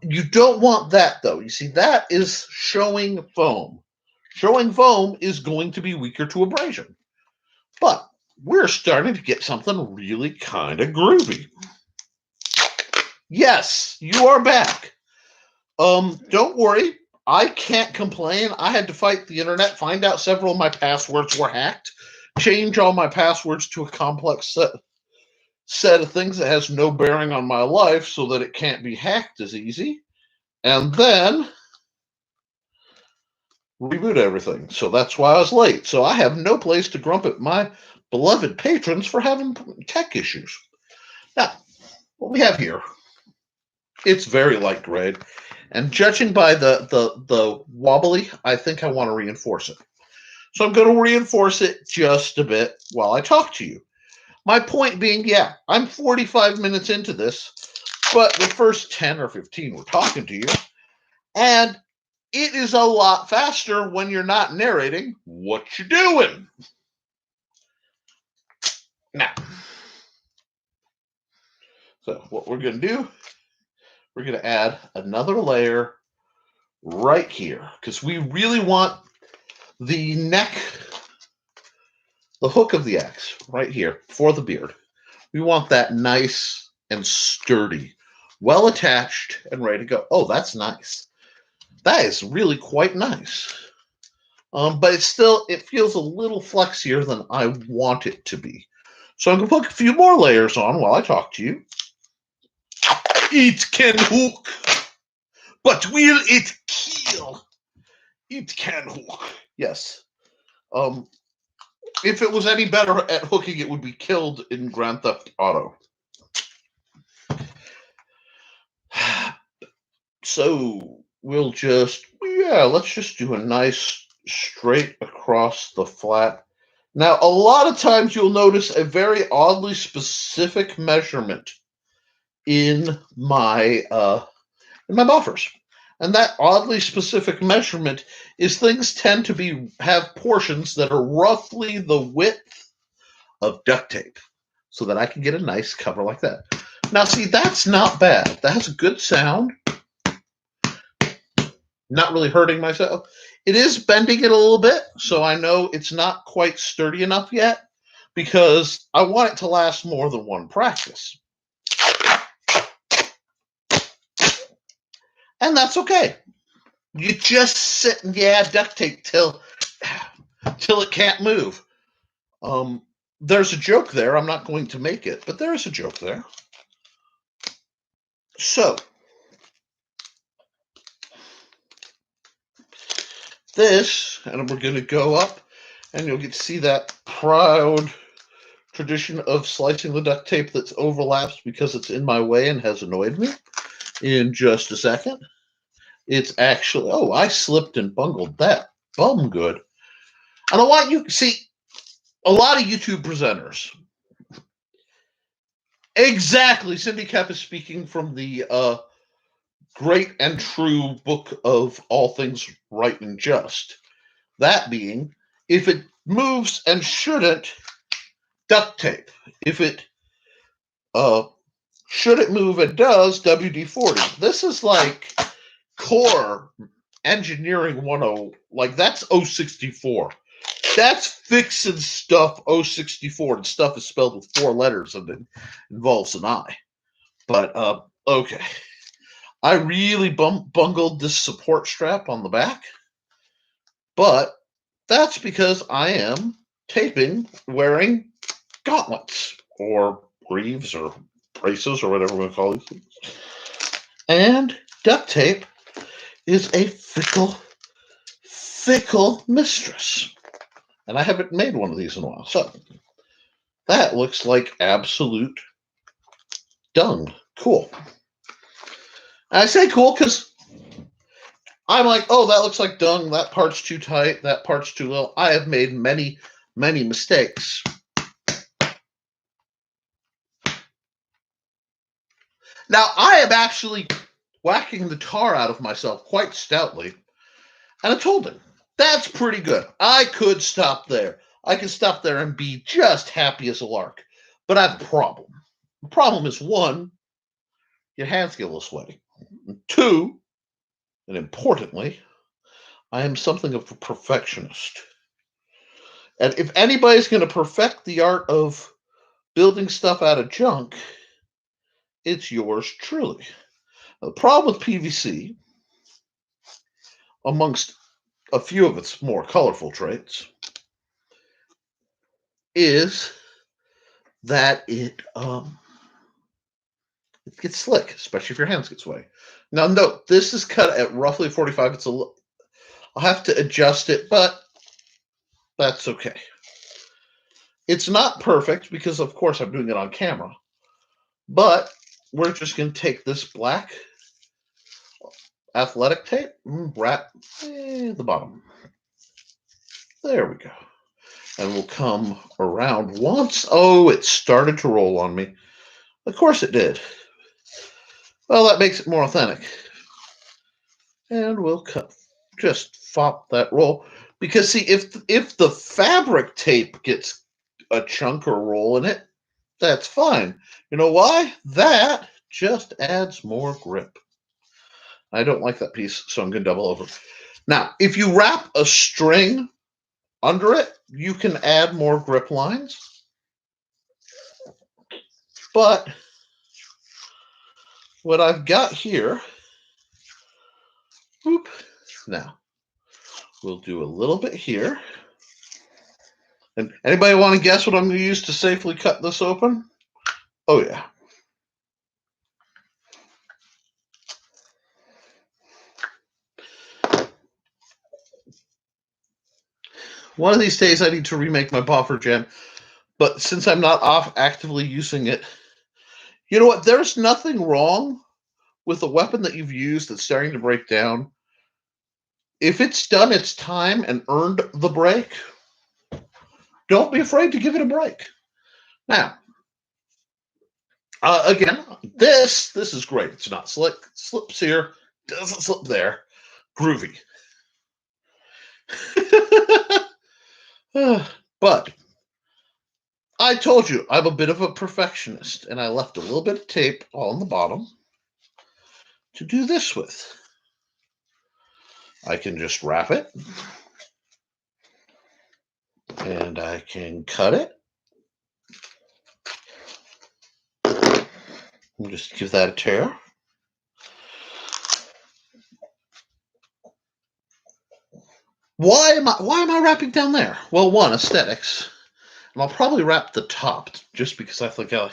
You don't want that, though. You see, that is showing foam. Showing foam is going to be weaker to abrasion. But we're starting to get something really kind of groovy. Yes, you are back. Don't worry. I can't complain. I had to fight the internet, find out several of my passwords were hacked, change all my passwords to a complex set of things that has no bearing on my life so that it can't be hacked as easy, and then reboot everything. So that's why I was late. So I have no place to grump at my beloved patrons for having tech issues. Now, what we have here, it's very light grade, and judging by the wobbly, I think I want to reinforce it. So I'm going to reinforce it just a bit while I talk to you. My point being, yeah, I'm 45 minutes into this, but the first 10 or 15 we're talking to you, and it is a lot faster when you're not narrating what you're doing. Now, so what we're going to do, we're going to add another layer right here, because we really want the neck, the hook of the axe right here for the beard. We want that nice and sturdy, well attached and ready to go. Oh, that's nice. That is really quite nice. But it feels a little flexier than I want it to be. So I'm going to put a few more layers on while I talk to you. It can hook, but will it kill? It can hook. Yes. If it was any better at hooking, it would be killed in Grand Theft Auto. So we'll let's just do a nice straight across the flat. Now, a lot of times you'll notice a very oddly specific measurement in my buffers. And that oddly specific measurement is things tend to have portions that are roughly the width of duct tape so that I can get a nice cover like that. Now, see, that's not bad. That has a good sound. Not really hurting myself. It is bending it a little bit, so I know it's not quite sturdy enough yet because I want it to last more than one practice. And that's okay. You just sit and duct tape till it can't move. There's a joke there. I'm not going to make it, but there is a joke there. So this, and we're going to go up, and you'll get to see that proud tradition of slicing the duct tape that's overlaps because it's in my way and has annoyed me in just a second. It's actually, I slipped and bungled that. Bum good. And I want you, see, a lot of YouTube presenters. Exactly. Cindy Kepp is speaking from the great and true book of all things right and just. That being, if it moves and shouldn't, duct tape. If it should it move and does, WD-40. This is like core engineering 101, like that's 064. That's fixing stuff 064, and stuff is spelled with 4 letters and it involves an I. But okay. I really bungled this support strap on the back, but that's because I am taping wearing gauntlets or greaves or braces or whatever we call these things. And duct tape is a fickle mistress. And I haven't made one of these in a while. So that looks like absolute dung. Cool. And I say cool because I'm like, that looks like dung. That part's too tight. That part's too little. I have made many, many mistakes. Now, I am actually whacking the tar out of myself quite stoutly. And I told him, that's pretty good. I could stop there. I could stop there and be just happy as a lark. But I have a problem. The problem is, 1, your hands get a little sweaty. 2, and importantly, I am something of a perfectionist. And if anybody's going to perfect the art of building stuff out of junk, it's yours truly. Now, the problem with PVC, amongst a few of its more colorful traits, is that it gets slick, especially if your hands get sweaty. Now, note, this is cut at roughly 45. I'll have to adjust it, but that's okay. It's not perfect because, of course, I'm doing it on camera. But we're just going to take this black athletic tape and wrap the bottom. There we go. And we'll come around once. Oh, it started to roll on me. Of course it did. Well, that makes it more authentic. And we'll just fop that roll. Because, see, if the fabric tape gets a chunk or roll in it, that's fine. You know why? That just adds more grip. I don't like that piece, so I'm going to double over. Now, if you wrap a string under it, you can add more grip lines. But what I've got here, whoop, now we'll do a little bit here. And anybody want to guess what I'm going to use to safely cut this open? Oh, yeah. One of these days I need to remake my boffer jam, but since I'm not actively using it, you know what? There's nothing wrong with a weapon that you've used that's starting to break down. If it's done its time and earned the break, don't be afraid to give it a break. Now, again, this is great. It's not slick. Slips here, doesn't slip there. Groovy. But I told you I'm a bit of a perfectionist, and I left a little bit of tape on the bottom to do this with. I can just wrap it, and I can cut it. And just give that a tear. Why am I wrapping down there? Well, one, aesthetics. And I'll probably wrap the top just because I think I.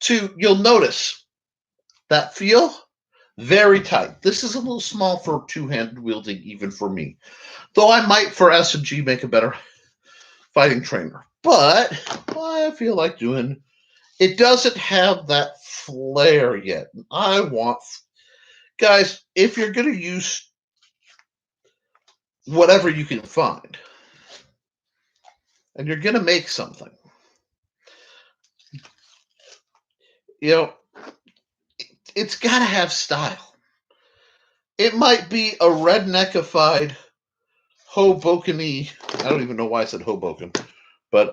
Two, you'll notice that feel very tight. This is a little small for two-handed wielding, even for me. Though I might, for S&G, make a better fighting trainer. But I feel like doing. It doesn't have that flair yet. I want. Guys, if you're going to use whatever you can find, and you're going to make something, you know, it's got to have style. It might be a redneckified Hoboken-y, I don't even know why I said Hoboken, but,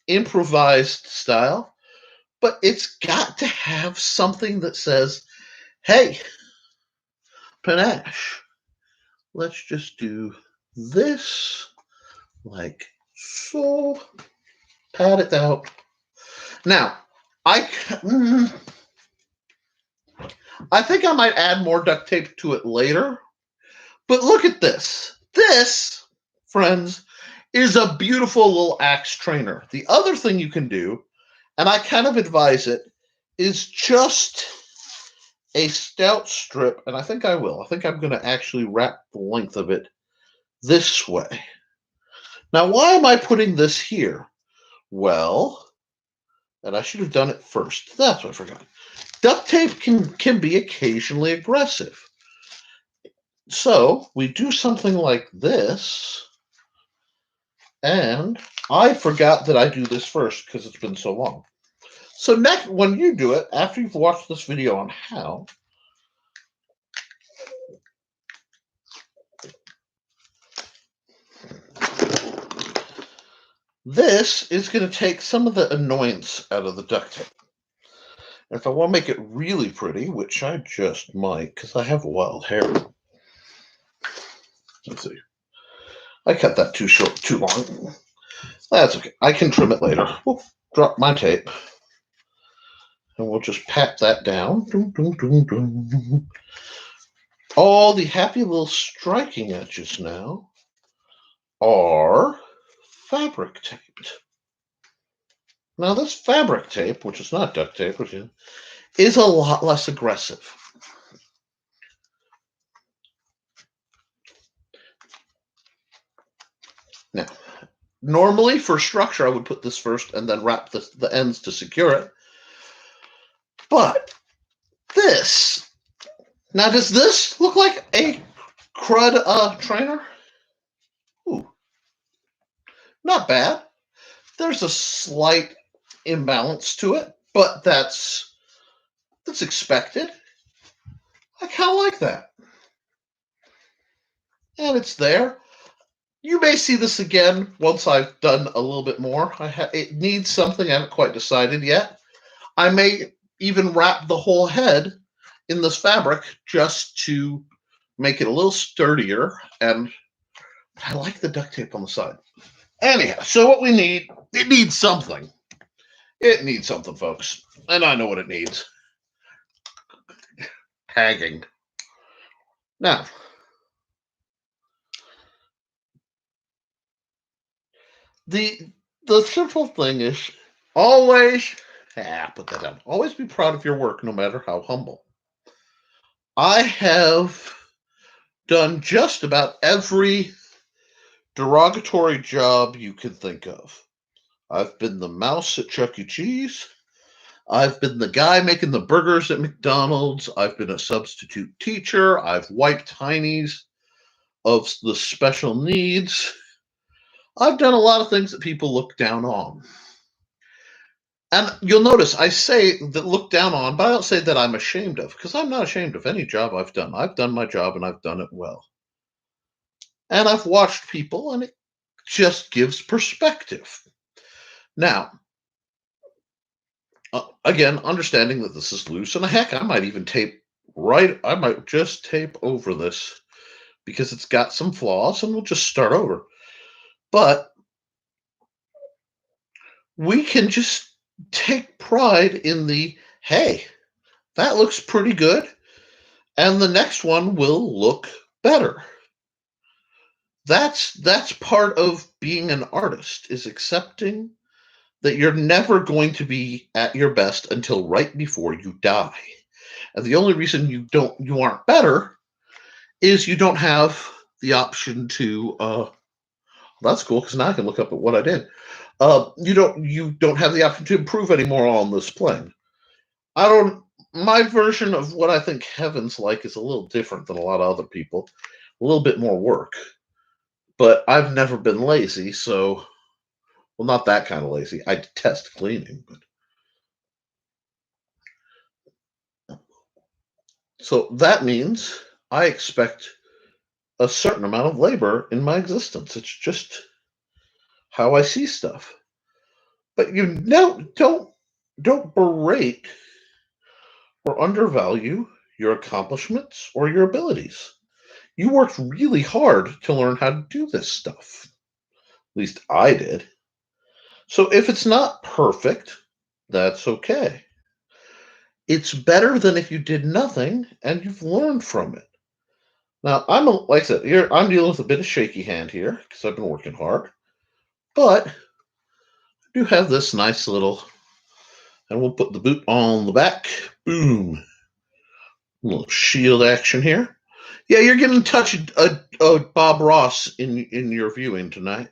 improvised style. But it's got to have something that says, hey, panache, let's just do this like so. Pat it out. Now, I think I might add more duct tape to it later. But look at this. This, friends, is a beautiful little axe trainer. The other thing you can do, and I kind of advise it, is just a stout strip, and I think I will. I think I'm going to actually wrap the length of it this way. Now, why am I putting this here? Well, and I should have done it first. That's what I forgot. Duct tape can be occasionally aggressive. So we do something like this, and I forgot that I do this first because it's been so long. So next, when you do it, after you've watched this video on how, this is going to take some of the annoyance out of the duct tape. And if I want to make it really pretty, which I just might because I have wild hair. Let's see. I cut that too short, too long. That's okay. I can trim it later. We'll drop my tape. And we'll just pat that down. All the happy little striking edges now are fabric taped. Now this fabric tape, which is not duct tape, which is a lot less aggressive. Now, Normally, for structure, I would put this first and then wrap the ends to secure it. But this, now does this look like a crud trainer? Ooh, not bad. There's a slight imbalance to it, but that's expected. I kind of like that. And it's there. You may see this again once I've done a little bit more. It needs something I haven't quite decided yet. I may even wrap the whole head in this fabric just to make it a little sturdier, and I like the duct tape on the side. Anyhow, so what we need, it needs something. It needs something, folks. And I know what it needs. Tagging. Now, the simple thing is always, put that down. Always be proud of your work, no matter how humble. I have done just about every derogatory job you can think of. I've been the mouse at Chuck E. Cheese. I've been the guy making the burgers at McDonald's. I've been a substitute teacher. I've wiped heinies of the special needs. I've done a lot of things that people look down on. And you'll notice I say that look down on, but I don't say that I'm ashamed of, because I'm not ashamed of any job I've done. I've done my job and I've done it well. And I've watched people, and it just gives perspective. Now, again, understanding that this is loose, and heck, I might even I might just tape over this because it's got some flaws, and we'll just start over. But we can just take pride in the, hey, that looks pretty good, and the next one will look better. That's part of being an artist, is accepting that you're never going to be at your best until right before you die. And the only reason you aren't better is you don't have the option to that's cool, because now I can look up at what I did. You don't have the option to improve anymore on this plane. My version of what I think heaven's like is a little different than a lot of other people. A little bit more work. But I've never been lazy, so, well, not that kind of lazy. I detest cleaning. So that means I expect a certain amount of labor in my existence. It's just how I see stuff. But you don't berate or undervalue your accomplishments or your abilities. You worked really hard to learn how to do this stuff. At least I did. So if it's not perfect, that's okay. It's better than if you did nothing and you've learned from it. Now, like I said, I'm dealing with a bit of shaky hand here because I've been working hard. But I do have this nice little, and we'll put the boot on the back. Boom. A little shield action here. Yeah, you're getting a touch of Bob Ross in your viewing tonight.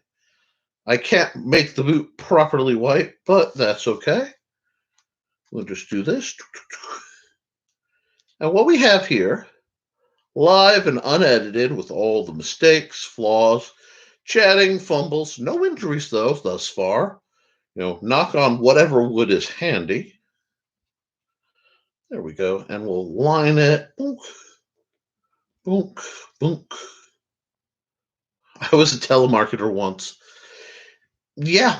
I can't make the boot properly white, but that's okay. We'll just do this. And what we have here, live and unedited with all the mistakes, flaws, chatting, fumbles, no injuries though thus far. Knock on whatever wood is handy. There we go. And we'll line it. Boonk, boonk, boonk. I was a telemarketer once. Yeah,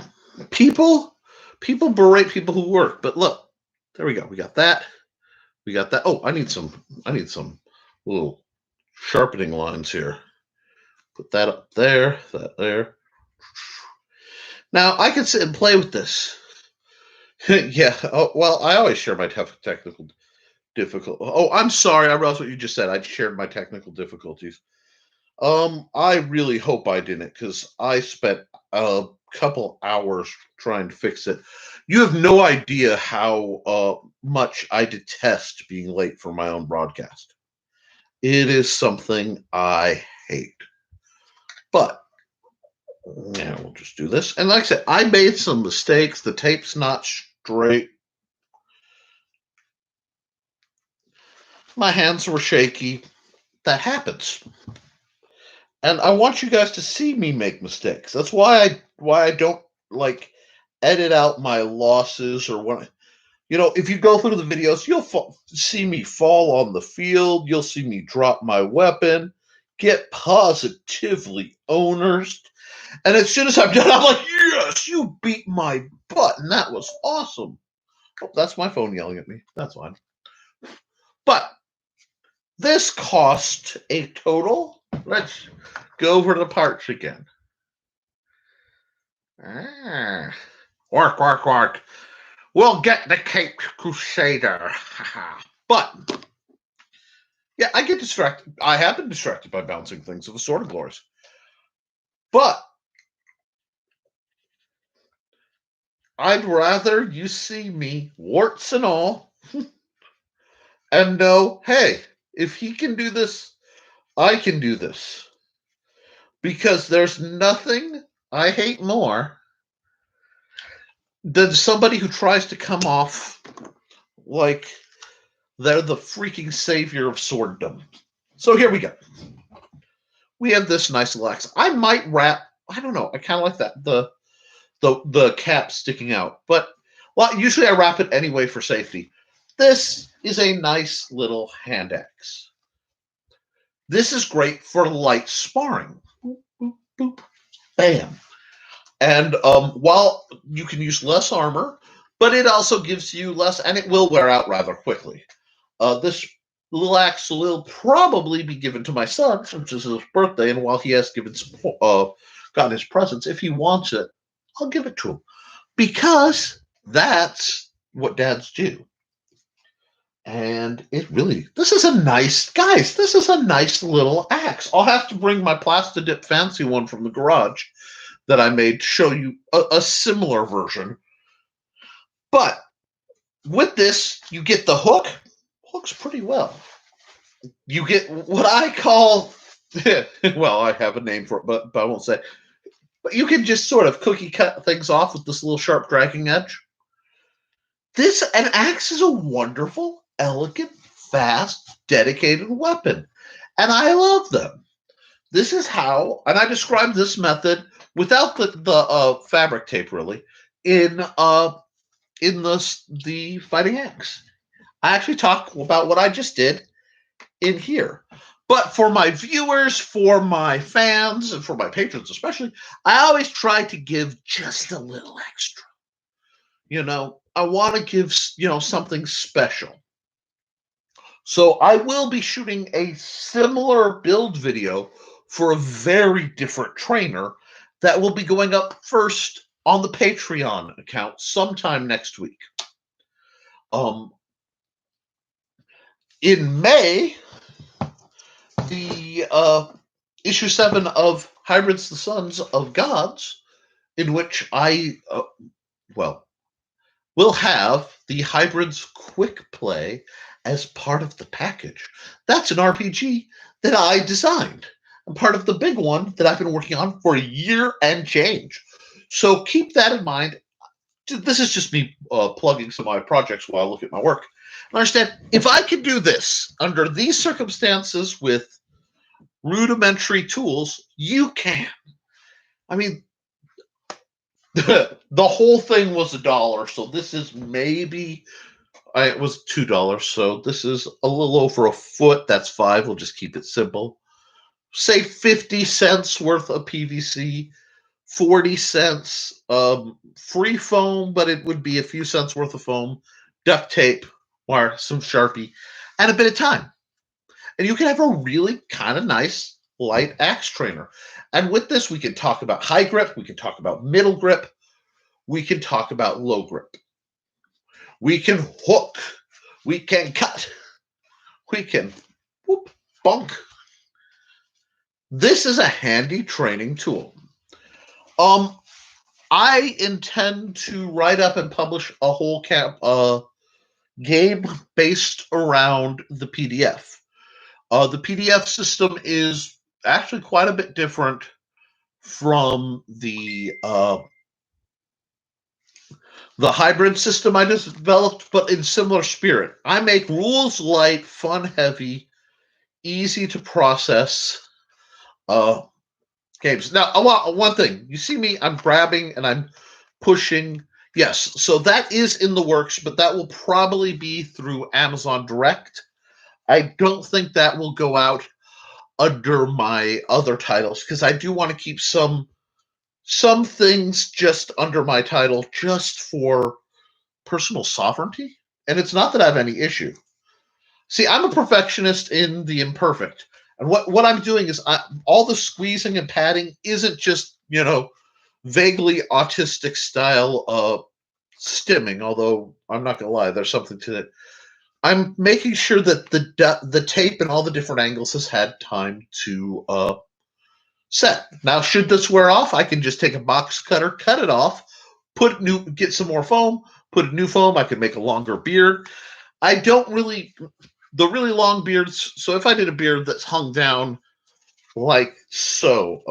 people berate people who work, but look, there we go. We got that. We got that. Oh, I need some little sharpening lines here. Put that up there, that there. Now I can sit and play with this. Yeah. Oh, well, I always share my technical difficulties. Oh, I'm sorry. I realized what you just said. I shared my technical difficulties. I really hope I didn't, because I spent a couple hours trying to fix it. You have no idea how much I detest being late for my own broadcast. It is something I hate. But Now we'll just do this. And like I said, I made some mistakes. The tape's not straight. My hands were shaky. That happens. And I want you guys to see me make mistakes. That's why I don't like edit out my losses or what. You know, if you go through the videos, you'll see me fall on the field. You'll see me drop my weapon, get positively owners. And as soon as I'm done, I'm like, yes, you beat my butt. And that was awesome. Oh, that's my phone yelling at me. That's fine. But this cost a total. Let's go over the parts again. Work, work, work. We'll get the Caped Crusader. But, yeah, I get distracted. I have been distracted by bouncing things of assorted glories. But I'd rather you see me, warts and all, and know, hey, if he can do this, I can do this. Because there's nothing I hate more than somebody who tries to come off like they're the freaking savior of sworddom. So here we go. We have this nice little axe. I might wrap, I don't know, I kind of like that, the cap sticking out. But, well, usually I wrap it anyway for safety. This is a nice little hand axe. This is great for light sparring. Boop, boop, boop, bam. And while you can use less armor, but it also gives you less, and it will wear out rather quickly. This little axe will probably be given to my son, since it's his birthday, and while he has gotten his presents, if he wants it, I'll give it to him. Because that's what dads do. And this is a nice little axe. I'll have to bring my Plastidip fancy one from the garage that I made to show you a similar version. But with this, you get the hook. Hooks pretty well. You get what I call, well, I have a name for it, but I won't say. But you can just sort of cookie cut things off with this little sharp dragging edge. An axe is a wonderful, elegant, fast, dedicated weapon. And I love them. This is how, and I described this method without the fabric tape really in the fighting axe. I actually talk about what I just did in here. But for my viewers, for my fans, and for my patrons especially, I always try to give just a little extra. You know, I want to give, something special. So I will be shooting a similar build video for a very different trainer that will be going up first on the Patreon account sometime next week. In May, the issue 7 of Hybrids, the Sons of Gods, in which we'll have the Hybrids Quick Play as part of the package. That's an RPG that I designed, and part of the big one that I've been working on for a year and change. So keep that in mind. This is just me plugging some of my projects while I look at my work. And understand, if I can do this under these circumstances with rudimentary tools, you can. I mean, the whole thing was $1, so this is it was $2, so this is a little over a foot. That's $5. We'll just keep it simple. Say 50 cents worth of PVC, 40 cents free foam, but it would be a few cents worth of foam, duct tape, or some Sharpie, and a bit of time. And you can have a really kind of nice light axe trainer. And with this, we can talk about high grip, we can talk about middle grip, we can talk about low grip. We can hook, we can cut, we can bonk. This is a handy training tool. I intend to write up and publish a whole game based around the PDF. The PDF system is actually quite a bit different from the hybrid system I just developed, but in similar spirit. I make rules light, fun heavy, easy to process games. Now, I want one thing. You see me, I'm grabbing and I'm pushing. Yes, so that is in the works, but that will probably be through Amazon Direct. I don't think that will go out under my other titles because I do want to keep some things just under my title just for personal sovereignty. And it's not that I have any issue. See, I'm a perfectionist in the imperfect. And what I'm doing is all the squeezing and padding isn't just, vaguely autistic style stimming, although I'm not going to lie, there's something to it. I'm making sure that the tape and all the different angles has had time to set. Now, should this wear off, I can just take a box cutter, cut it off, get some more foam, put a new foam. I can make a longer beard. I don't really, the really long beards. So if I did a beard that's hung down like so,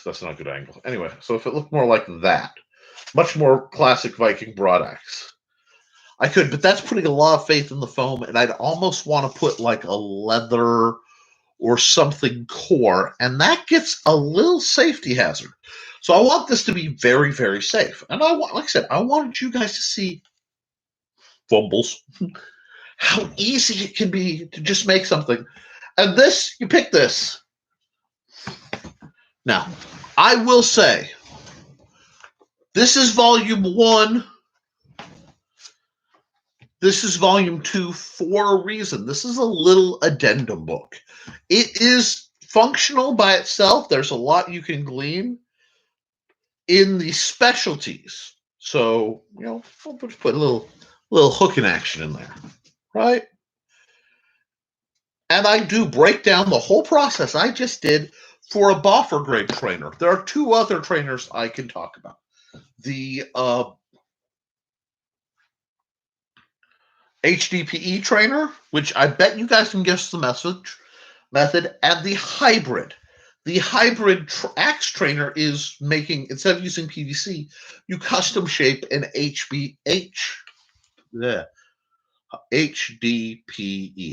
that's not a good angle. Anyway, so if it looked more like that, much more classic Viking broad axe, I could, but that's putting a lot of faith in the foam, and I'd almost want to put like a leather or something core, and that gets a little safety hazard. So I want this to be very, very safe. And like I said, I wanted you guys to see fumbles, how easy it can be to just make something. And this, you pick this. Now, I will say, this is volume 1. This is volume 2 for a reason. This is a little addendum book. It is functional by itself. There's a lot you can glean in the specialties. So, we'll just put a little hooking action in there, right? And I do break down the whole process I just did for a boffer grade trainer. There are 2 other trainers I can talk about. The HDPE trainer, which I bet you guys can guess the method, and the hybrid. The hybrid axe trainer is making, instead of using PVC, you custom shape an HDPE,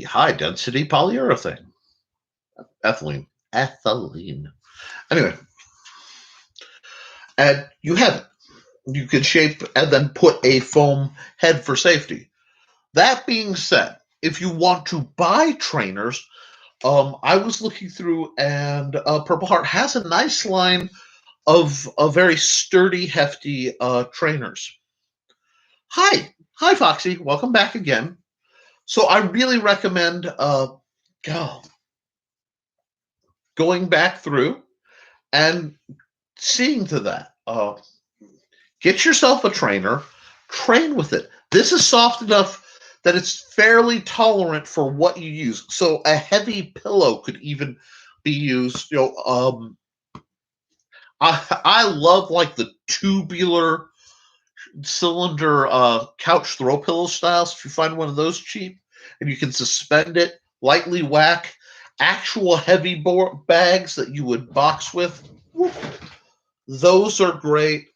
high density polyurethane. Ethylene. Anyway, and you have it. You can shape and then put a foam head for safety. That being said, if you want to buy trainers, I was looking through, and Purple Heart has a nice line of very sturdy, hefty trainers. Hi, Foxy. Welcome back again. So I really recommend going back through and seeing to that. Get yourself a trainer, train with it. This is soft enough that it's fairly tolerant for what you use. So a heavy pillow could even be used. I love like the tubular cylinder couch throw pillow styles. If you find one of those cheap and you can suspend it, lightly whack, actual heavy bags that you would box with, those are great.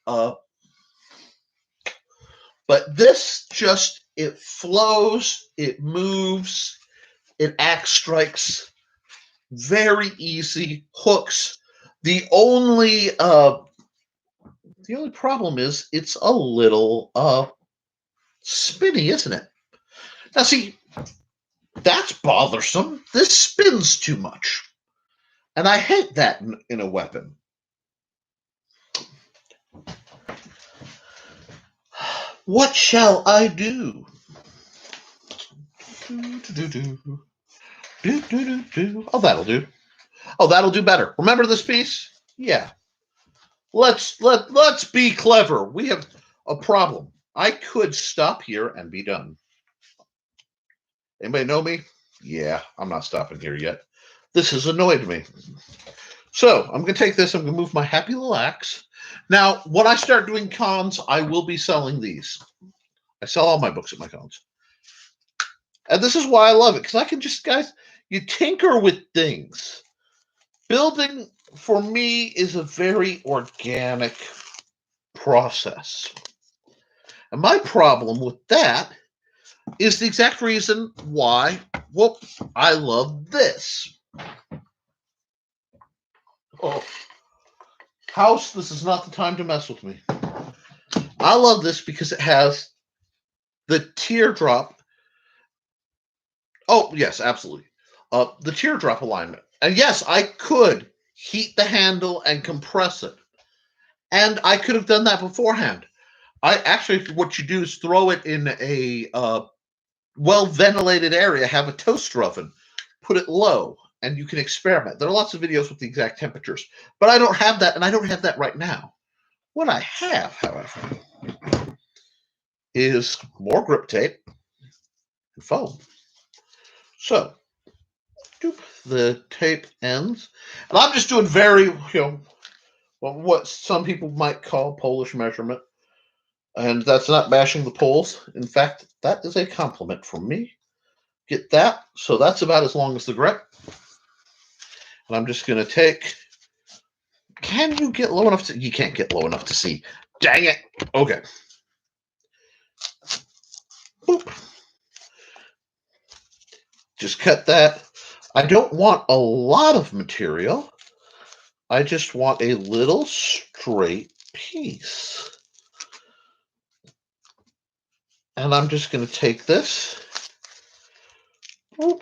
But this just, it flows, it moves, it axe strikes, very easy, hooks. The only problem is it's a little spinny, isn't it? Now see, that's bothersome. This spins too much. And I hate that in a weapon. What shall I do? Oh, that'll do. Oh, that'll do better. Remember this piece? Yeah. Let's be clever. We have a problem. I could stop here and be done. Anybody know me? Yeah, I'm not stopping here yet. This has annoyed me. So I'm going to take this. I'm going to move my happy little axe. Now, when I start doing cons, I will be selling these. I sell all my books at my cons. And this is why I love it, because I can just, guys, you tinker with things. Building for me, is a very organic process. And my problem with that is the exact reason why, well, I love this. Oh, house, this is not the time to mess with me. I love this because it has the teardrop. Oh, yes, absolutely. The teardrop alignment. And yes, I could heat the handle and compress it. And I could have done that beforehand. I actually, what you do is throw it in a well-ventilated area, have a toaster oven, put it low, and you can experiment. There are lots of videos with the exact temperatures, but I don't have that, and I don't have that right now. What I have, however, is more grip tape and foam. So, the tape ends, and I'm just doing very, what some people might call Polish measurement, and that's not bashing the Poles. In fact, that is a compliment from me. Get that, so that's about as long as the grip. And I'm just going to take, can you get low enough to, you can't get low enough to see. Dang it. Okay. Boop. Just cut that. I don't want a lot of material. I just want a little straight piece. And I'm just going to take this. Boop.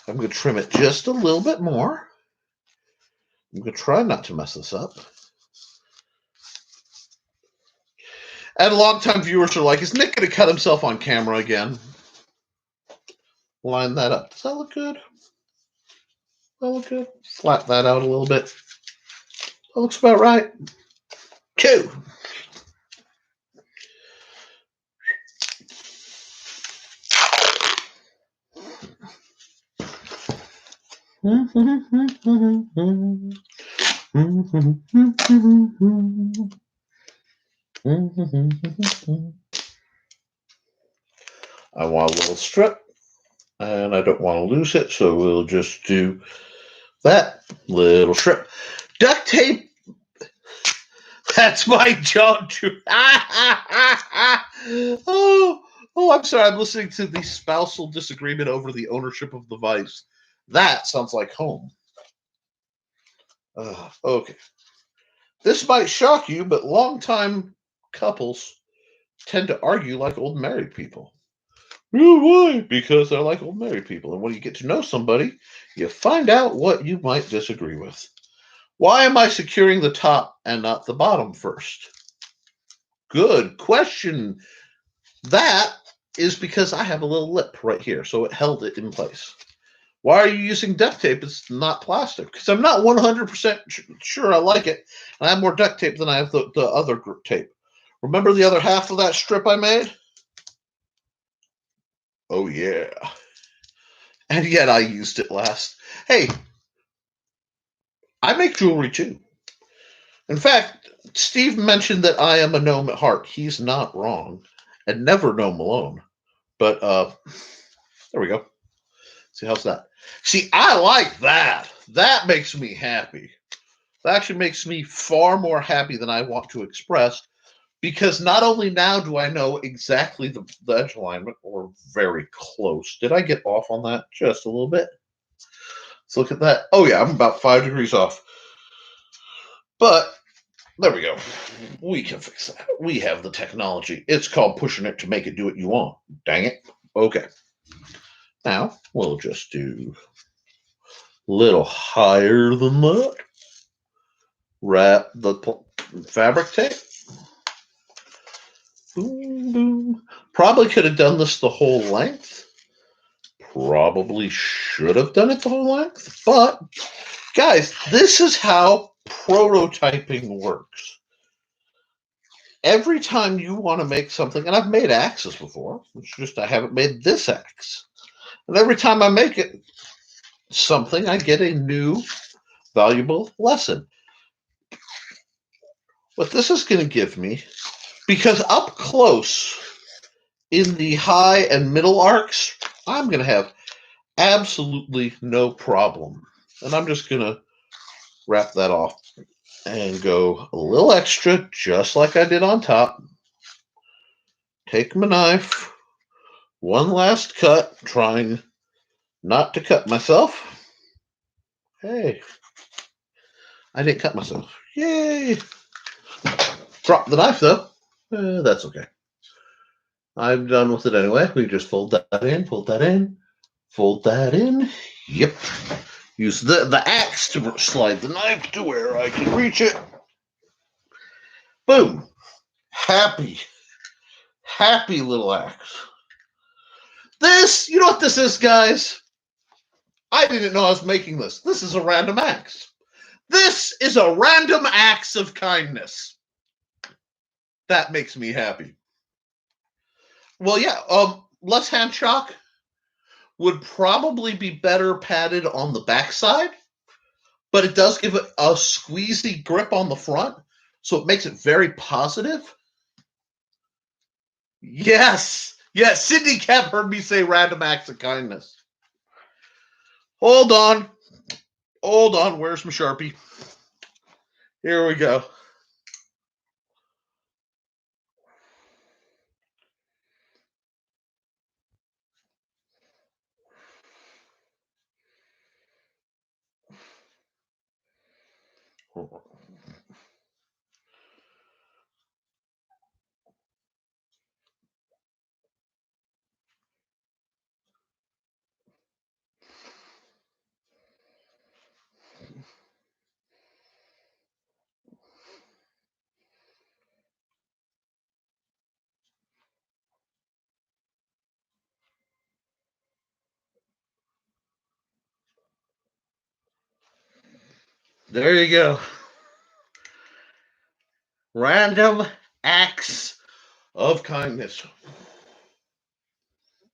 I'm going to trim it just a little bit more. I'm going to try not to mess this up. And longtime viewers are like, is Nick going to cut himself on camera again? Line that up. Does that look good? That look good? Flat that out a little bit. That looks about right. Two. I want a little strip, and I don't want to lose it, so we'll just do that little strip. Duct tape. That's my jaw. Oh, I'm sorry. I'm listening to the spousal disagreement over the ownership of the Vice. That sounds like home. Okay. This might shock you, but longtime couples tend to argue like old married people. Why? Because they're like old married people. And when you get to know somebody, you find out what you might disagree with. Why am I securing the top and not the bottom first? Good question. That is because I have a little lip right here, so it held it in place. Why are you using duct tape? It's not plastic. Because I'm not 100% sure I like it. And I have more duct tape than I have the other grip tape. Remember the other half of that strip I made? Oh, yeah. And yet I used it last. Hey, I make jewelry too. In fact, Steve mentioned that I am a gnome at heart. He's not wrong. And never gnome alone. But, there we go. See, how's that? See, I like that. That makes me happy. That actually makes me far more happy than I want to express. Because not only now do I know exactly the edge alignment, or very close. Did I get off on that just a little bit? Let's look at that. Oh, yeah, I'm about 5 degrees off. But there we go. We can fix that. We have the technology. It's called pushing it to make it do what you want. Dang it. Okay. Now, we'll just do a little higher than that. Wrap the fabric tape. Boom, boom. Probably could have done this the whole length. Probably should have done it the whole length. But, guys, this is how prototyping works. Every time you want to make something, and I've made axes before, it's just I haven't made this axe. And every time I make it something, I get a new valuable lesson. What this is going to give me, because up close in the high and middle arcs, I'm going to have absolutely no problem. And I'm just going to wrap that off and go a little extra, just like I did on top. Take my knife, one last cut, trying not to cut myself. Hey, I didn't cut myself. Yay! Drop the knife, though. That's okay. I'm done with it anyway. We just fold that in, fold that in, fold that in. Yep. Use the axe to slide the knife to where I can reach it. Boom. Happy little axe. This, you know what this is, guys? I didn't know I was making this. This is a random axe. This is a random axe of kindness. That makes me happy. Well, yeah, less hand shock would probably be better padded on the backside, but it does give it a squeezy grip on the front, so it makes it very positive. Yes, Cindy Kev heard me say random acts of kindness. Hold on, where's my Sharpie? Here we go. There you go. Random acts of kindness.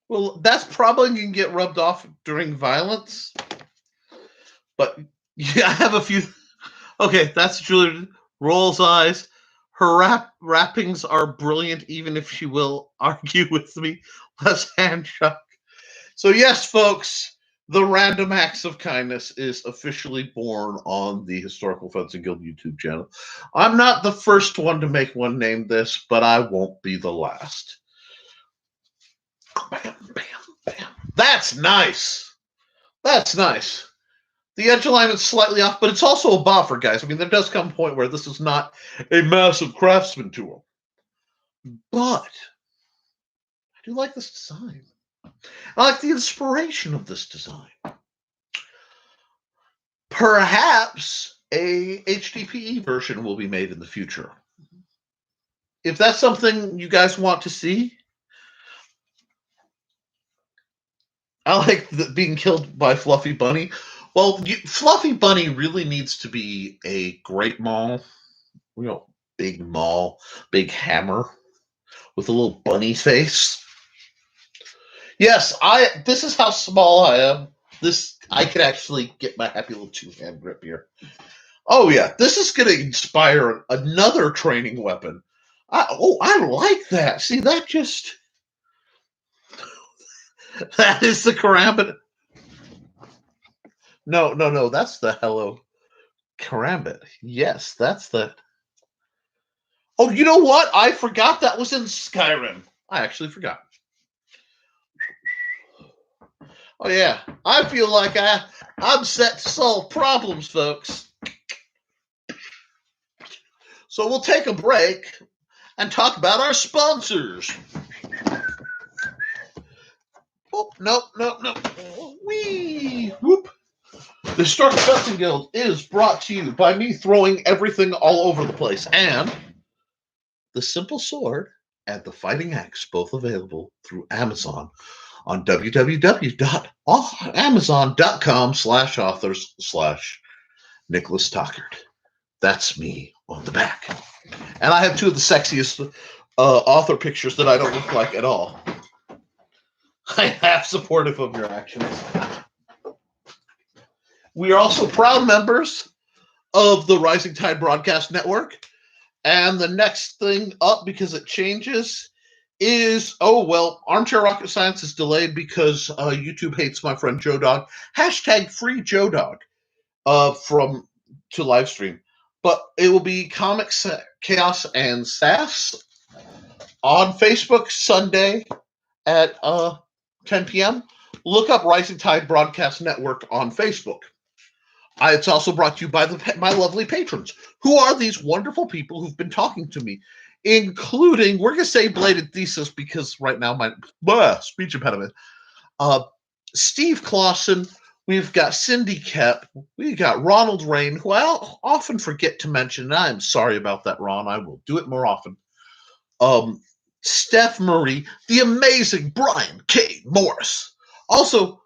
Well, that's probably going to get rubbed off during violence. But yeah, I have a few. Okay, that's Julia. Rolls eyes. Her wrappings are brilliant, even if she will argue with me. Less hand shock. So yes, folks, the Random Acts of Kindness is officially born on the Historical Fencing Guild YouTube channel. I'm not the first one to make one named this, but I won't be the last. Bam, bam, bam. That's nice. That's nice. The edge alignment's slightly off, but it's also a boffer, guys. I mean, there does come a point where this is not a massive craftsman tool. But I do like this design. I like the inspiration of this design. Perhaps a HDPE version will be made in the future. If that's something you guys want to see, I like being killed by Fluffy Bunny. Well, Fluffy Bunny really needs to be a great maul. Big maul, big hammer with a little bunny face. Yes, this is how small I am. I could actually get my happy little two-hand grip here. Oh yeah, this is going to inspire another training weapon. I like that. See, that is the karambit. No, that's the hello karambit. Yes, that's the. Oh, you know what? I forgot that was in Skyrim. I actually forgot. Oh yeah, I feel like I'm set to solve problems, folks. So we'll take a break and talk about our sponsors. Oh, nope. Wee! Whoop! The Historical Fencing Guild is brought to you by me throwing everything all over the place, and the Simple Sword and the Fighting Axe, both available through Amazon on www.amazon.com/authors/Nicholas Tockard. That's me on the back. And I have two of the sexiest author pictures that I don't look like at all. I am supportive of your actions. We are also proud members of the Rising Tide Broadcast Network. And the next thing up, because it changes, is, Armchair Rocket Science is delayed because YouTube hates my friend Joe Dog. #free Joe Dog from to live stream. But it will be Comics, Chaos, and Sass on Facebook Sunday at 10 p.m. Look up Rising Tide Broadcast Network on Facebook. It's also brought to you by my lovely patrons, who are these wonderful people who've been talking to me, including, we're going to say Bladed Thesis because right now my speech impediment, Steve Clausen, we've got Cindy Kep, we've got Ronald Riehn, who I often forget to mention, and I'm sorry about that, Ron. I will do it more often. Stef Mari, the amazing Brian K. Morris. Also,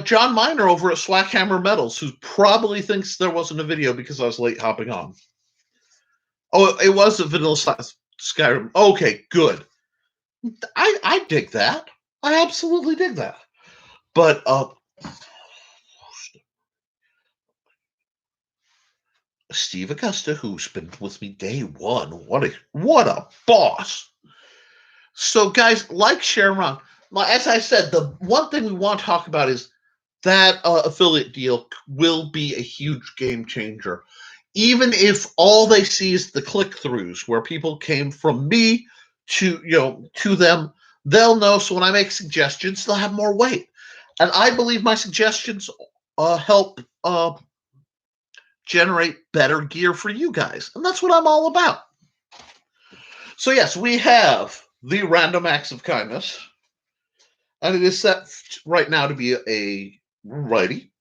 John Miner over at Swakhammer Metals, who probably thinks there wasn't a video because I was late hopping on. Oh, it was a Vanilla Skyrim. Okay, good. I dig that. I absolutely dig that. But Steve Augosto, who's been with me day one, what a boss. So, guys, like, share, run. As I said, the one thing we want to talk about is that affiliate deal will be a huge game changer. Even if all they see is the click-throughs, where people came from me to them, they'll know. So when I make suggestions, they'll have more weight. And I believe my suggestions help generate better gear for you guys. And that's what I'm all about. So yes, we have the Random Acts of Kindness. And it is set right now to be a righty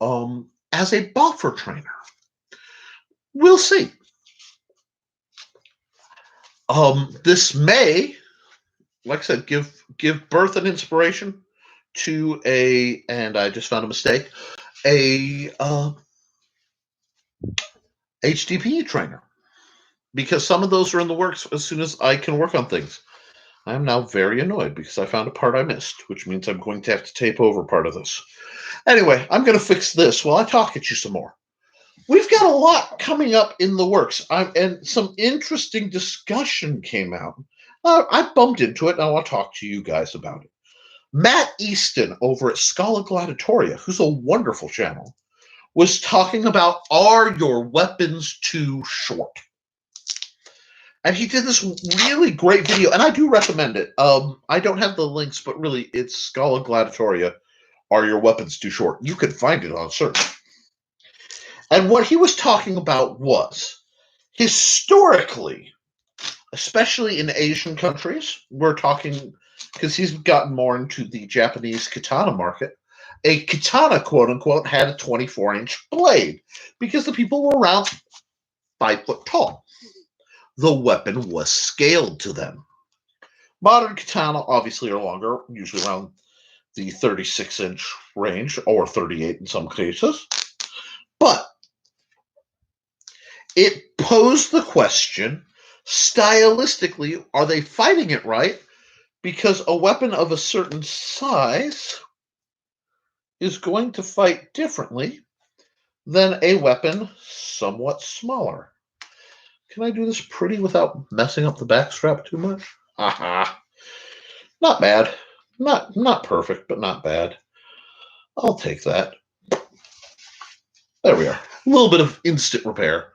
as a buffer trainer. We'll see. This may, like I said, give birth and inspiration to and I just found a mistake, a HDPE trainer. Because some of those are in the works as soon as I can work on things. I'm now very annoyed because I found a part I missed, which means I'm going to have to tape over part of this. Anyway, I'm going to fix this while I talk at you some more. We've got a lot coming up in the works, and some interesting discussion came out. I bumped into it, and I want to talk to you guys about it. Matt Easton over at Scala Gladiatoria, who's a wonderful channel, was talking about, are your weapons too short? And he did this really great video, and I do recommend it. I don't have the links, but really, it's Scala Gladiatoria. Are your weapons too short? You can find it on search. And what he was talking about was, historically, especially in Asian countries, we're talking, because he's gotten more into the Japanese katana market, a katana, quote-unquote, had a 24-inch blade, because the people were around 5 foot tall. The weapon was scaled to them. Modern katana obviously are longer, usually around the 36-inch range, or 38 in some cases. But it posed the question, stylistically, are they fighting it right? Because a weapon of a certain size is going to fight differently than a weapon somewhat smaller. Can I do this pretty without messing up the backstrap too much? Aha. Not bad. Not perfect, but not bad. I'll take that. There we are. A little bit of instant repair.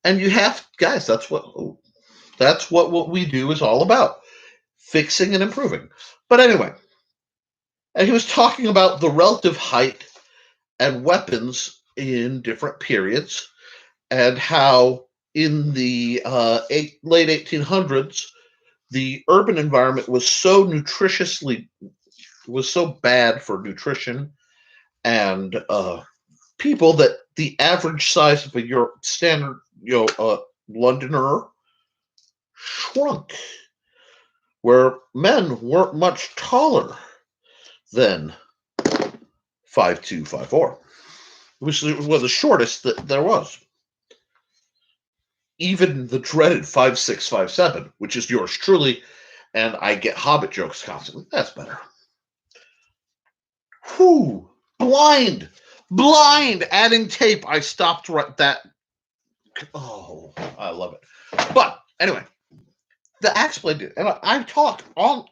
And you have, guys, that's what we do is all about. Fixing and improving. But anyway, and he was talking about the relative height and weapons in different periods, and how in the late 1800s, the urban environment was so bad for nutrition and people that the average size of a standard Londoner shrunk, where men weren't much taller than 5'2", 5'4", which was the shortest that there was. Even the dreaded 5'6", 5'7", which is yours truly, and I get Hobbit jokes constantly. That's better. Whew. Blind. Adding tape. I stopped that. Oh, I love it. But anyway, the axe blade, and I talk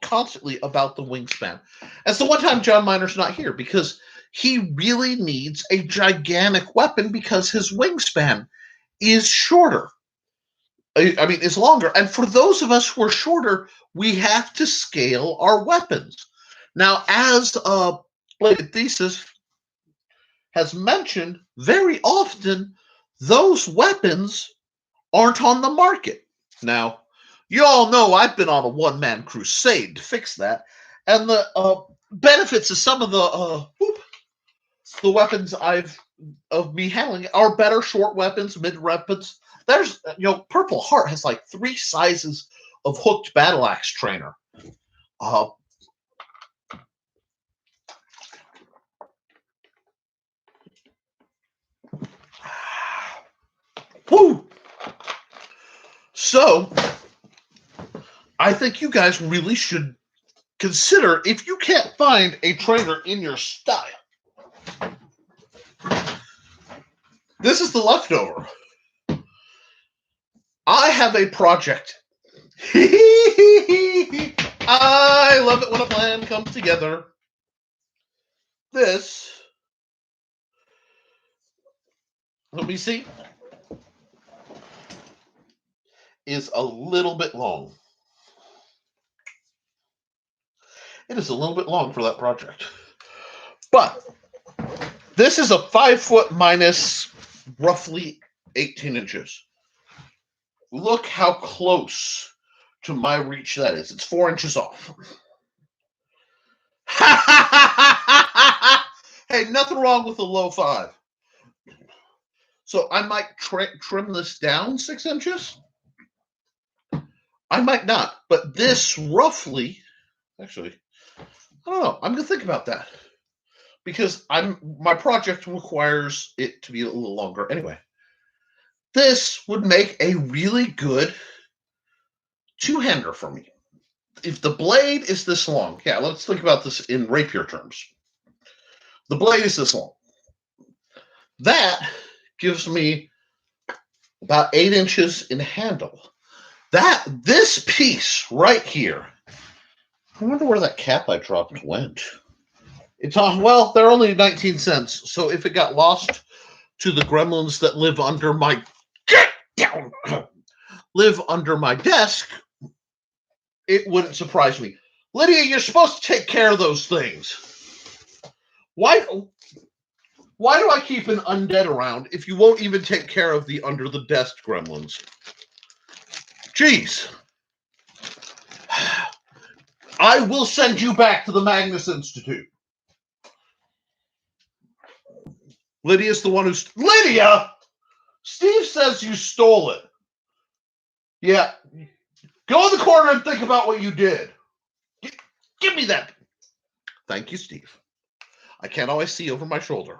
constantly about the wingspan. That's the one time John Miner's not here, because he really needs a gigantic weapon because his wingspan is shorter. I mean, is longer. And for those of us who are shorter, we have to scale our weapons. Now, as Bladed Thesis has mentioned, very often those weapons aren't on the market. Now, you all know I've been on a one-man crusade to fix that, and the benefits of some of the weapons of me handling are better short weapons, mid weapons. There's Purple Heart has like 3 sizes of hooked battle axe trainer. Woo! So, I think you guys really should consider, if you can't find a trainer in your style, this is the leftover. I have a project. I love it when a plan comes together. This, let me see, is a little bit long. It is a little bit long for that project. But this is a 5 foot minus roughly 18 inches. Look how close to my reach that is. It's 4 inches off. Hey, nothing wrong with a low 5. So I might trim this down 6 inches. I might not, but this roughly, actually, I don't know. I'm gonna think about that because my project requires it to be a little longer anyway. This would make a really good two-hander for me. If the blade is this long, yeah, let's think about this in rapier terms. The blade is this long. That gives me about 8 inches in handle. This piece right here, I wonder where that cap I dropped went. It's on, well, they're only 19 cents, so if it got lost to the gremlins that live under my desk, it wouldn't surprise me. Lydia, you're supposed to take care of those things. Why do I keep an undead around if you won't even take care of the under the desk gremlins? Jeez. I will send you back to the Magnus Institute. Lydia's the one who's... Lydia! Steve says you stole it. Yeah. Go in the corner and think about what you did. Give me that. Thank you, Steve. I can't always see over my shoulder.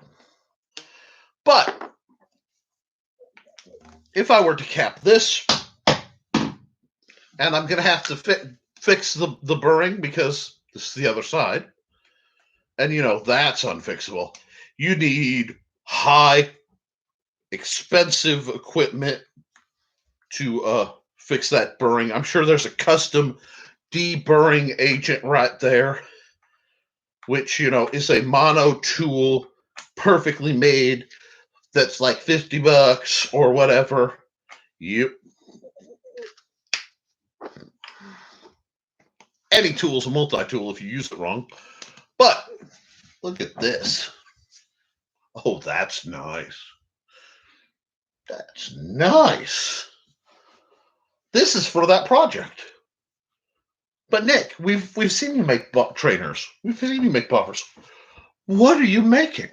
But if I were to cap this, and I'm going to have to fix the burring because this is the other side, and that's unfixable. You need high, expensive equipment to fix that burring. I'm sure there's a custom deburring agent right there, which is a mono tool, perfectly made. That's like $50 or whatever. Yep. Any tool is a multi-tool if you use it wrong. But look at this. Oh, that's nice. That's nice. This is for that project. But Nick, we've seen you make trainers. We've seen you make buffers. What are you making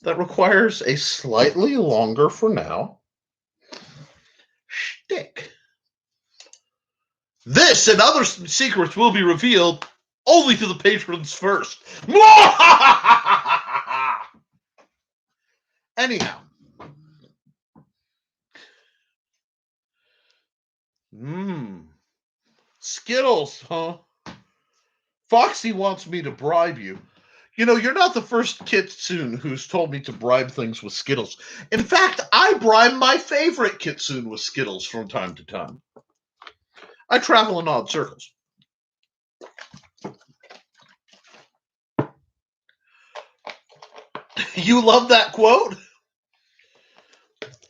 that requires a slightly longer, for now, shtick? This and other secrets will be revealed only to the patrons first. Anyhow. Skittles, huh? Foxy wants me to bribe you. You're not the first kitsune who's told me to bribe things with Skittles. In fact, I bribe my favorite kitsune with Skittles from time to time. I travel in odd circles. You love that quote?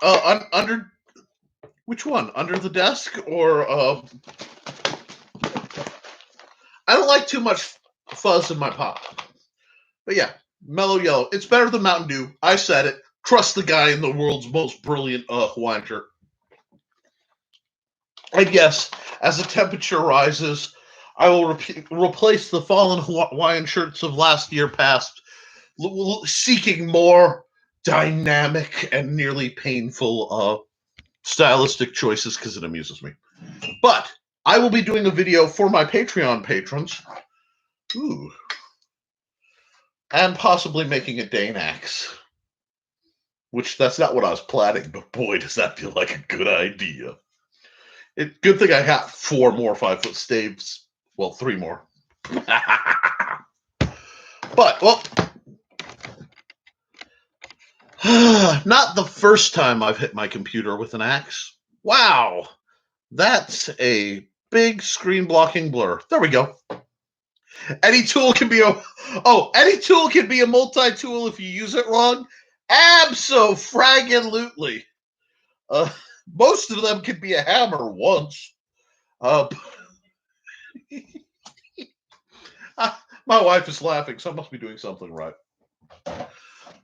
Under which one? Under the desk or I don't like too much fuzz in my pop. But yeah, mellow yellow. It's better than Mountain Dew. I said it. Trust the guy in the world's most brilliant Hawaiian shirt. And yes, as the temperature rises, I will replace the fallen Hawaiian shirts of last year past, seeking more dynamic and nearly painful stylistic choices because it amuses me. But I will be doing a video for my Patreon patrons. Ooh. And possibly making a Dane axe. Which, that's not what I was planning, but boy, does that feel like a good idea. Good thing I got 4 more 5-foot staves. Well, 3 more. But, well, not the first time I've hit my computer with an axe. Wow, that's a big screen blocking blur. There we go. Any tool can be a multi-tool if you use it wrong. Abso-fraggin-lutely. Most of them can be a hammer once. My wife is laughing, so I must be doing something right.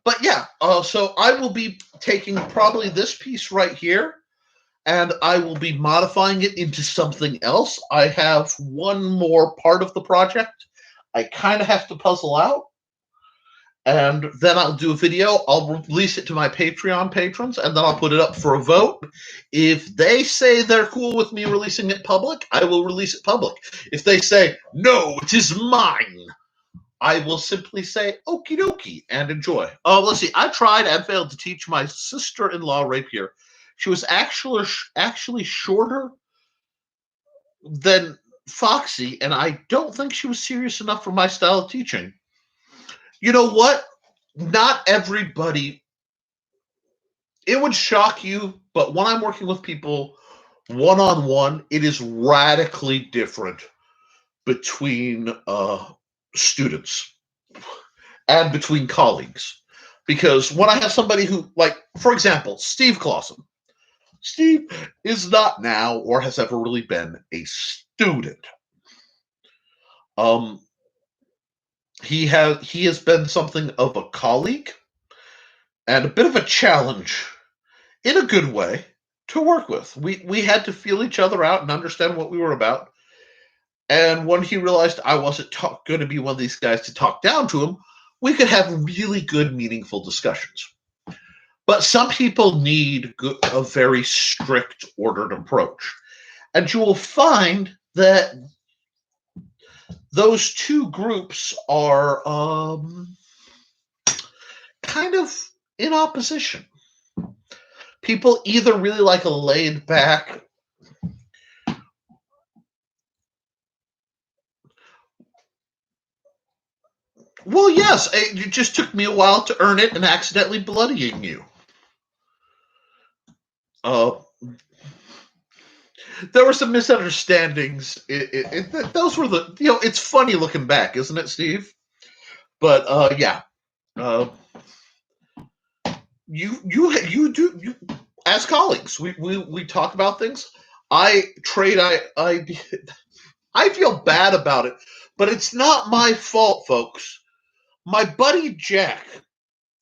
But yeah, so I will be taking probably this piece right here, and I will be modifying it into something else. I have one more part of the project I kind of have to puzzle out, and then I'll do a video. I'll release it to my Patreon patrons, and then I'll put it up for a vote. If they say they're cool with me releasing it public, I will release it public. If they say, no, it is mine, I will simply say, okie dokie, and enjoy. Let's see. I tried and failed to teach my sister-in-law rapier. She was actually shorter than Foxy, and I don't think she was serious enough for my style of teaching. You know what? Not everybody, it would shock you, but when I'm working with people one-on-one, it is radically different between students and between colleagues. Because when I have somebody who, like, for example, Steve Clausen. Steve is not now or has ever really been a student. He has been something of a colleague and a bit of a challenge in a good way to work with. We had to feel each other out and understand what we were about. And when he realized I wasn't going to be one of these guys to talk down to him, we could have really good, meaningful discussions. But some people need a very strict, ordered approach. And you will find that those two groups are kind of in opposition. People either really like a laid back, well, yes, it just took me a while to earn it and accidentally bloodying you. There were some misunderstandings. Those were the, it's funny looking back, isn't it, Steve? But yeah, you do, as colleagues, we talk about things. I feel bad about it, but it's not my fault, folks. My buddy Jack,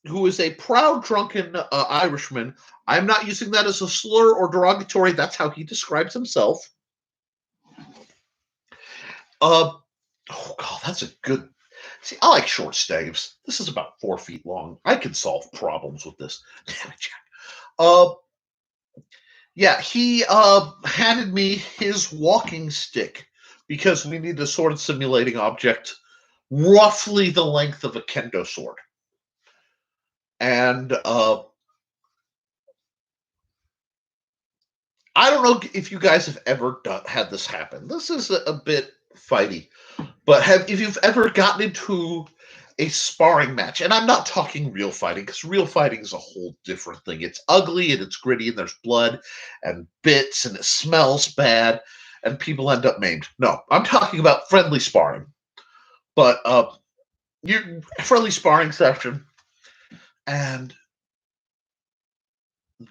who is a proud drunken Irishman, I'm not using that as a slur or derogatory. That's how he describes himself. Oh God, that's a good. See, I like short staves. This is about 4 feet long. I can solve problems with this. Damn it, Jack. Yeah, he handed me his walking stick because we need a sword simulating object roughly the length of a kendo sword. And I don't know if you guys have ever had this happen. This is a bit fighty, but if you've ever gotten into a sparring match, and I'm not talking real fighting, because real fighting is a whole different thing. It's ugly and it's gritty and there's blood and bits and it smells bad and people end up maimed. No, I'm talking about friendly sparring. But your friendly sparring session, and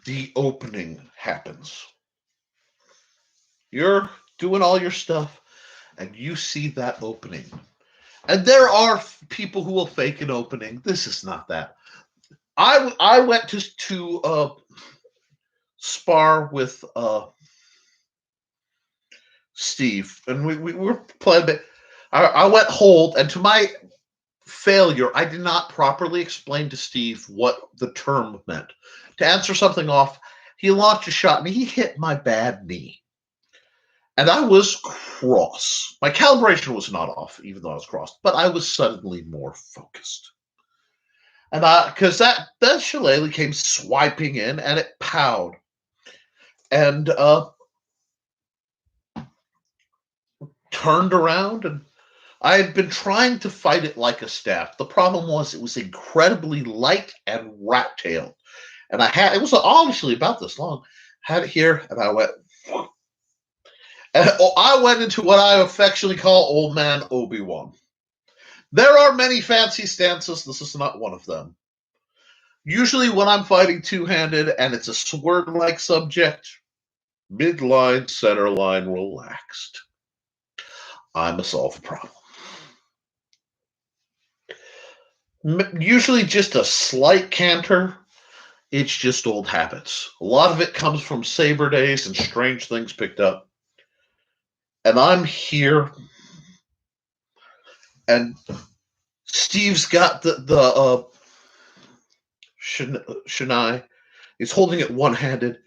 the opening happens. You're doing all your stuff, and you see that opening. And there are people who will fake an opening. This is not that. I went to spar with Steve, and we were playing a bit. I went hold, and to my failure, I did not properly explain to Steve what the term meant. To answer something off, he launched a shot, and he hit my bad knee. And I was cross. My calibration was not off, even though I was crossed, but I was suddenly more focused. And because that shillelagh came swiping in, and it powed. And turned around, and I had been trying to fight it like a staff. The problem was it was incredibly light and rat-tailed. And it was obviously about this long. Had it here, and I went. And I went into what I affectionately call Old Man Obi-Wan. There are many fancy stances. This is not one of them. Usually when I'm fighting two-handed and it's a sword-like subject, midline, center line, relaxed. I'm a solve problem. Usually just a slight canter. It's just old habits. A lot of it comes from saber days and strange things picked up. And I'm here, and Steve's got the Shinai. He's holding it one-handed,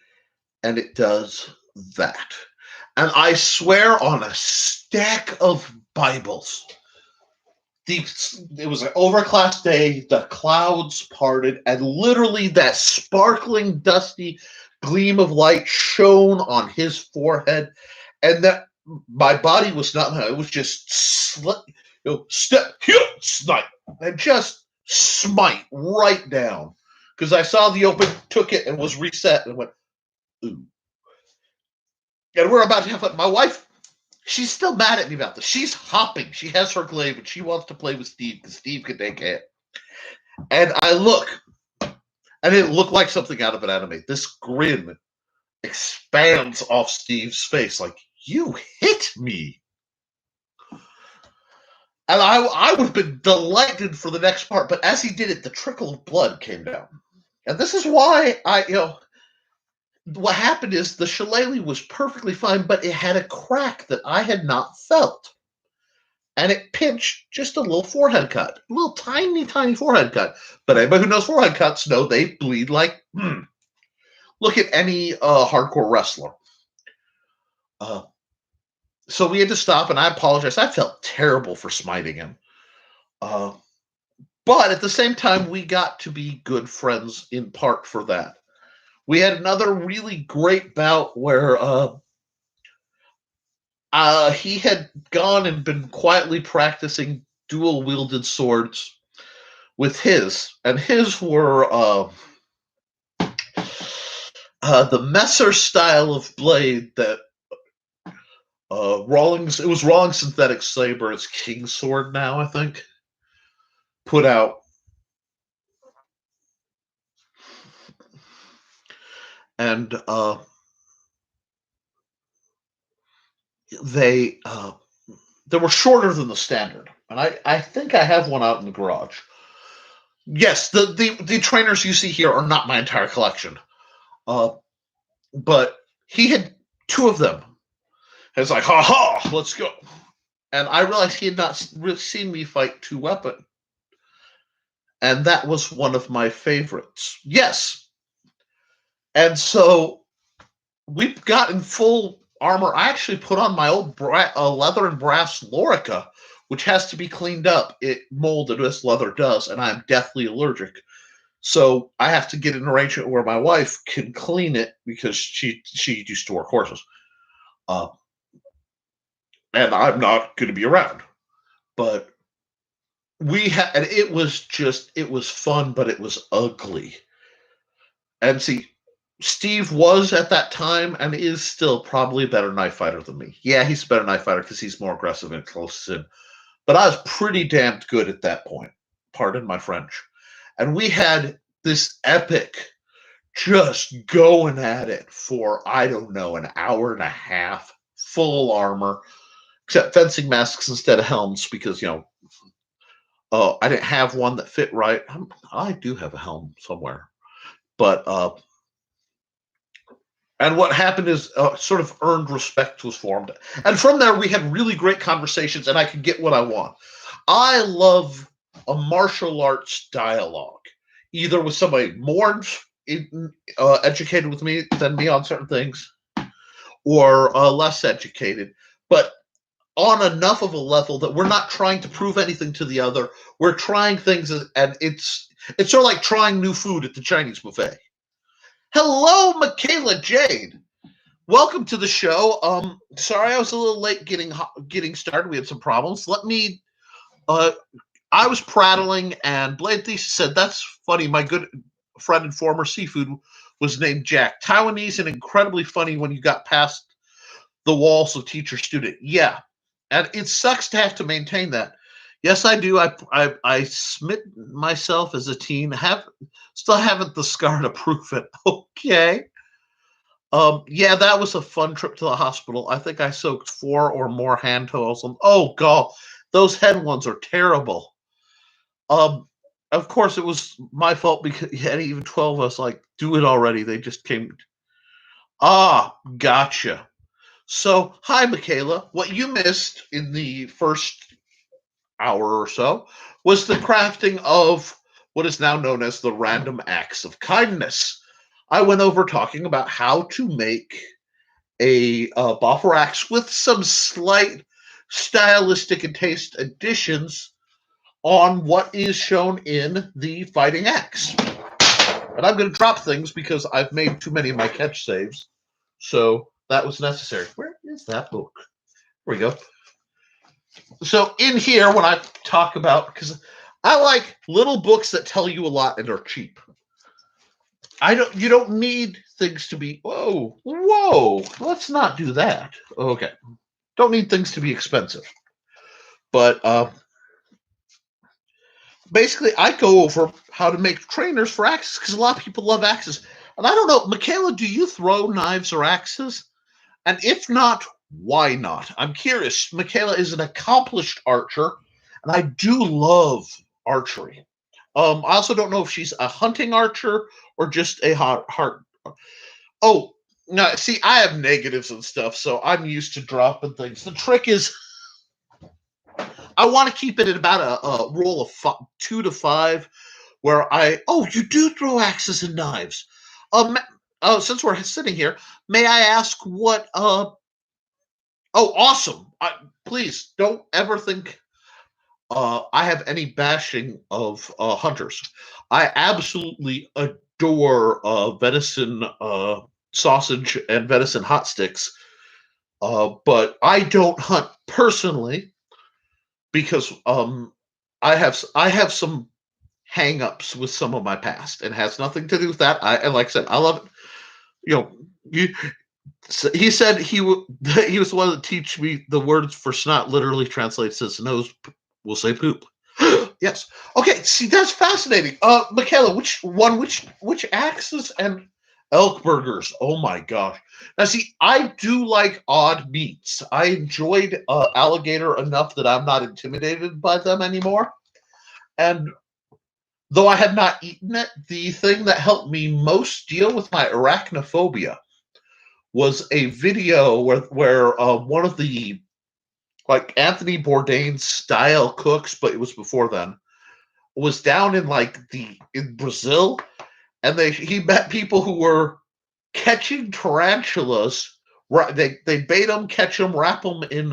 and it does that. And I swear on a stack of Bibles, it was an overcast day, the clouds parted, and literally that sparkling, dusty gleam of light shone on his forehead, and that my body was not, it was just step, snipe, and just smite right down. Because I saw the open, took it, and was reset, and went, ooh. And we're about to have my wife, she's still mad at me about this. She's hopping. She has her glaive, and she wants to play with Steve because Steve can take it. And I look, and it looked like something out of an anime. This grin expands off Steve's face like, you hit me. And I would have been delighted for the next part, but as he did it, the trickle of blood came down. And this is why what happened is the shillelagh was perfectly fine, but it had a crack that I had not felt. And it pinched just a little forehead cut, a little tiny, tiny forehead cut. But anybody who knows forehead cuts know they bleed like, look at any hardcore wrestler. So we had to stop, and I apologize. I felt terrible for smiting him. But at the same time, we got to be good friends in part for that. We had another really great bout where he had gone and been quietly practicing dual-wielded swords with his. And his were the Messer style of blade that Rawlings, it was Rawlings Synthetic Saber. It's King's Sword now, I think. Put out. And they were shorter than the standard. And I think I have one out in the garage. Yes, the trainers you see here are not my entire collection. But he had two of them. And it's like, ha, let's go. And I realized he had not seen me fight two-weapon. And that was one of my favorites. Yes. And so we got in full armor. I actually put on my old leather and brass Lorica, which has to be cleaned up. It molded as leather does, and I'm deathly allergic. So I have to get an arrangement where my wife can clean it because she used to work horses. And I'm not going to be around. But we had, and it was fun, but it was ugly. And see, Steve was at that time and is still probably a better knife fighter than me. Yeah, he's a better knife fighter because he's more aggressive and close in. But I was pretty damned good at that point. Pardon my French. And we had this epic, just going at it for, I don't know, an hour and a half, full armor, except fencing masks instead of helms because, I didn't have one that fit right. I do have a helm somewhere. But, and what happened is sort of earned respect was formed. And from there, we had really great conversations, and I could get what I want. I love a martial arts dialogue, either with somebody more educated with me than me on certain things, or less educated, but on enough of a level that we're not trying to prove anything to the other. We're trying things, and it's sort of like trying new food at the Chinese buffet. Hello, Michaela Jade. Welcome to the show. Sorry I was a little late getting started. We had some problems. I was prattling, and Blade Thesis said, "That's funny. My good friend and former seafood was named Jack. Taiwanese and incredibly funny when you got past the walls of teacher-student." Yeah, and it sucks to have to maintain that. Yes, I do. I smit myself as a teen. Still haven't the scar to prove it. Okay. Yeah, that was a fun trip to the hospital. I think I soaked 4 or more hand towels. Oh god, those head ones are terrible. Of course it was my fault because even 12 of us like do it already. They just came. Gotcha. So, hi, Michaela. What you missed in the first hour or so was the crafting of what is now known as the random acts of kindness. I went over talking about how to make a boffer axe with some slight stylistic and taste additions on what is shown in the fighting axe. And I'm going to drop things because I've made too many of my catch saves. So that was necessary. Where is that book? There we go. So in here, when I talk about, because I like little books that tell you a lot and are cheap. You don't need things to be, whoa, let's not do that. Okay. Don't need things to be expensive. But basically, I go over how to make trainers for axes because a lot of people love axes. And I don't know, Michaela, do you throw knives or axes? And if not, why not? I'm curious. Michaela is an accomplished archer, and I do love archery. I also don't know if she's a hunting archer or just a heart. Oh, no, see, I have negatives and stuff, so I'm used to dropping things. The trick is, I want to keep it at about a rule of 2 to 5, where you do throw axes and knives. Since we're sitting here, may I ask what? Awesome! Please don't ever think I have any bashing of hunters. I absolutely adore venison sausage and venison hot sticks, but I don't hunt personally because I have some hang-ups with some of my past. It has nothing to do with that. Like I said, I love it. So he said he was the one that teach me the words for snot. Literally translates as nose. We'll say poop. Yes. Okay. See, that's fascinating. Michaela, which axes and elk burgers? Oh my gosh. Now, see, I do like odd meats. I enjoyed alligator enough that I'm not intimidated by them anymore. And though I have not eaten it, the thing that helped me most deal with my arachnophobia was a video where one of the like Anthony Bourdain style cooks, but it was before then, was down in in Brazil, and he met people who were catching tarantulas. They bait them, catch them, wrap them in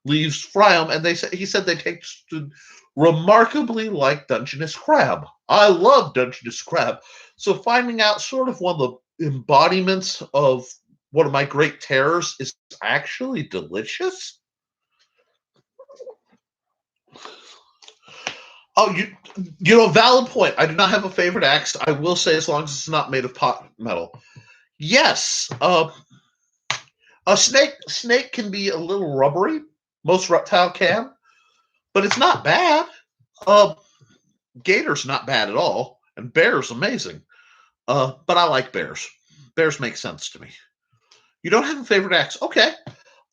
leaves, fry them, and he said they tasted remarkably like Dungeness crab. I love Dungeness crab, so finding out sort of one of the embodiments of one of my great terrors is actually delicious. Oh, valid point. I do not have a favorite axe. I will say, as long as it's not made of pot metal. Yes, a snake can be a little rubbery. Most reptile can, but it's not bad. Gator's not bad at all. And bears, amazing. But I like bears. Bears make sense to me. You don't have a favorite axe? Okay.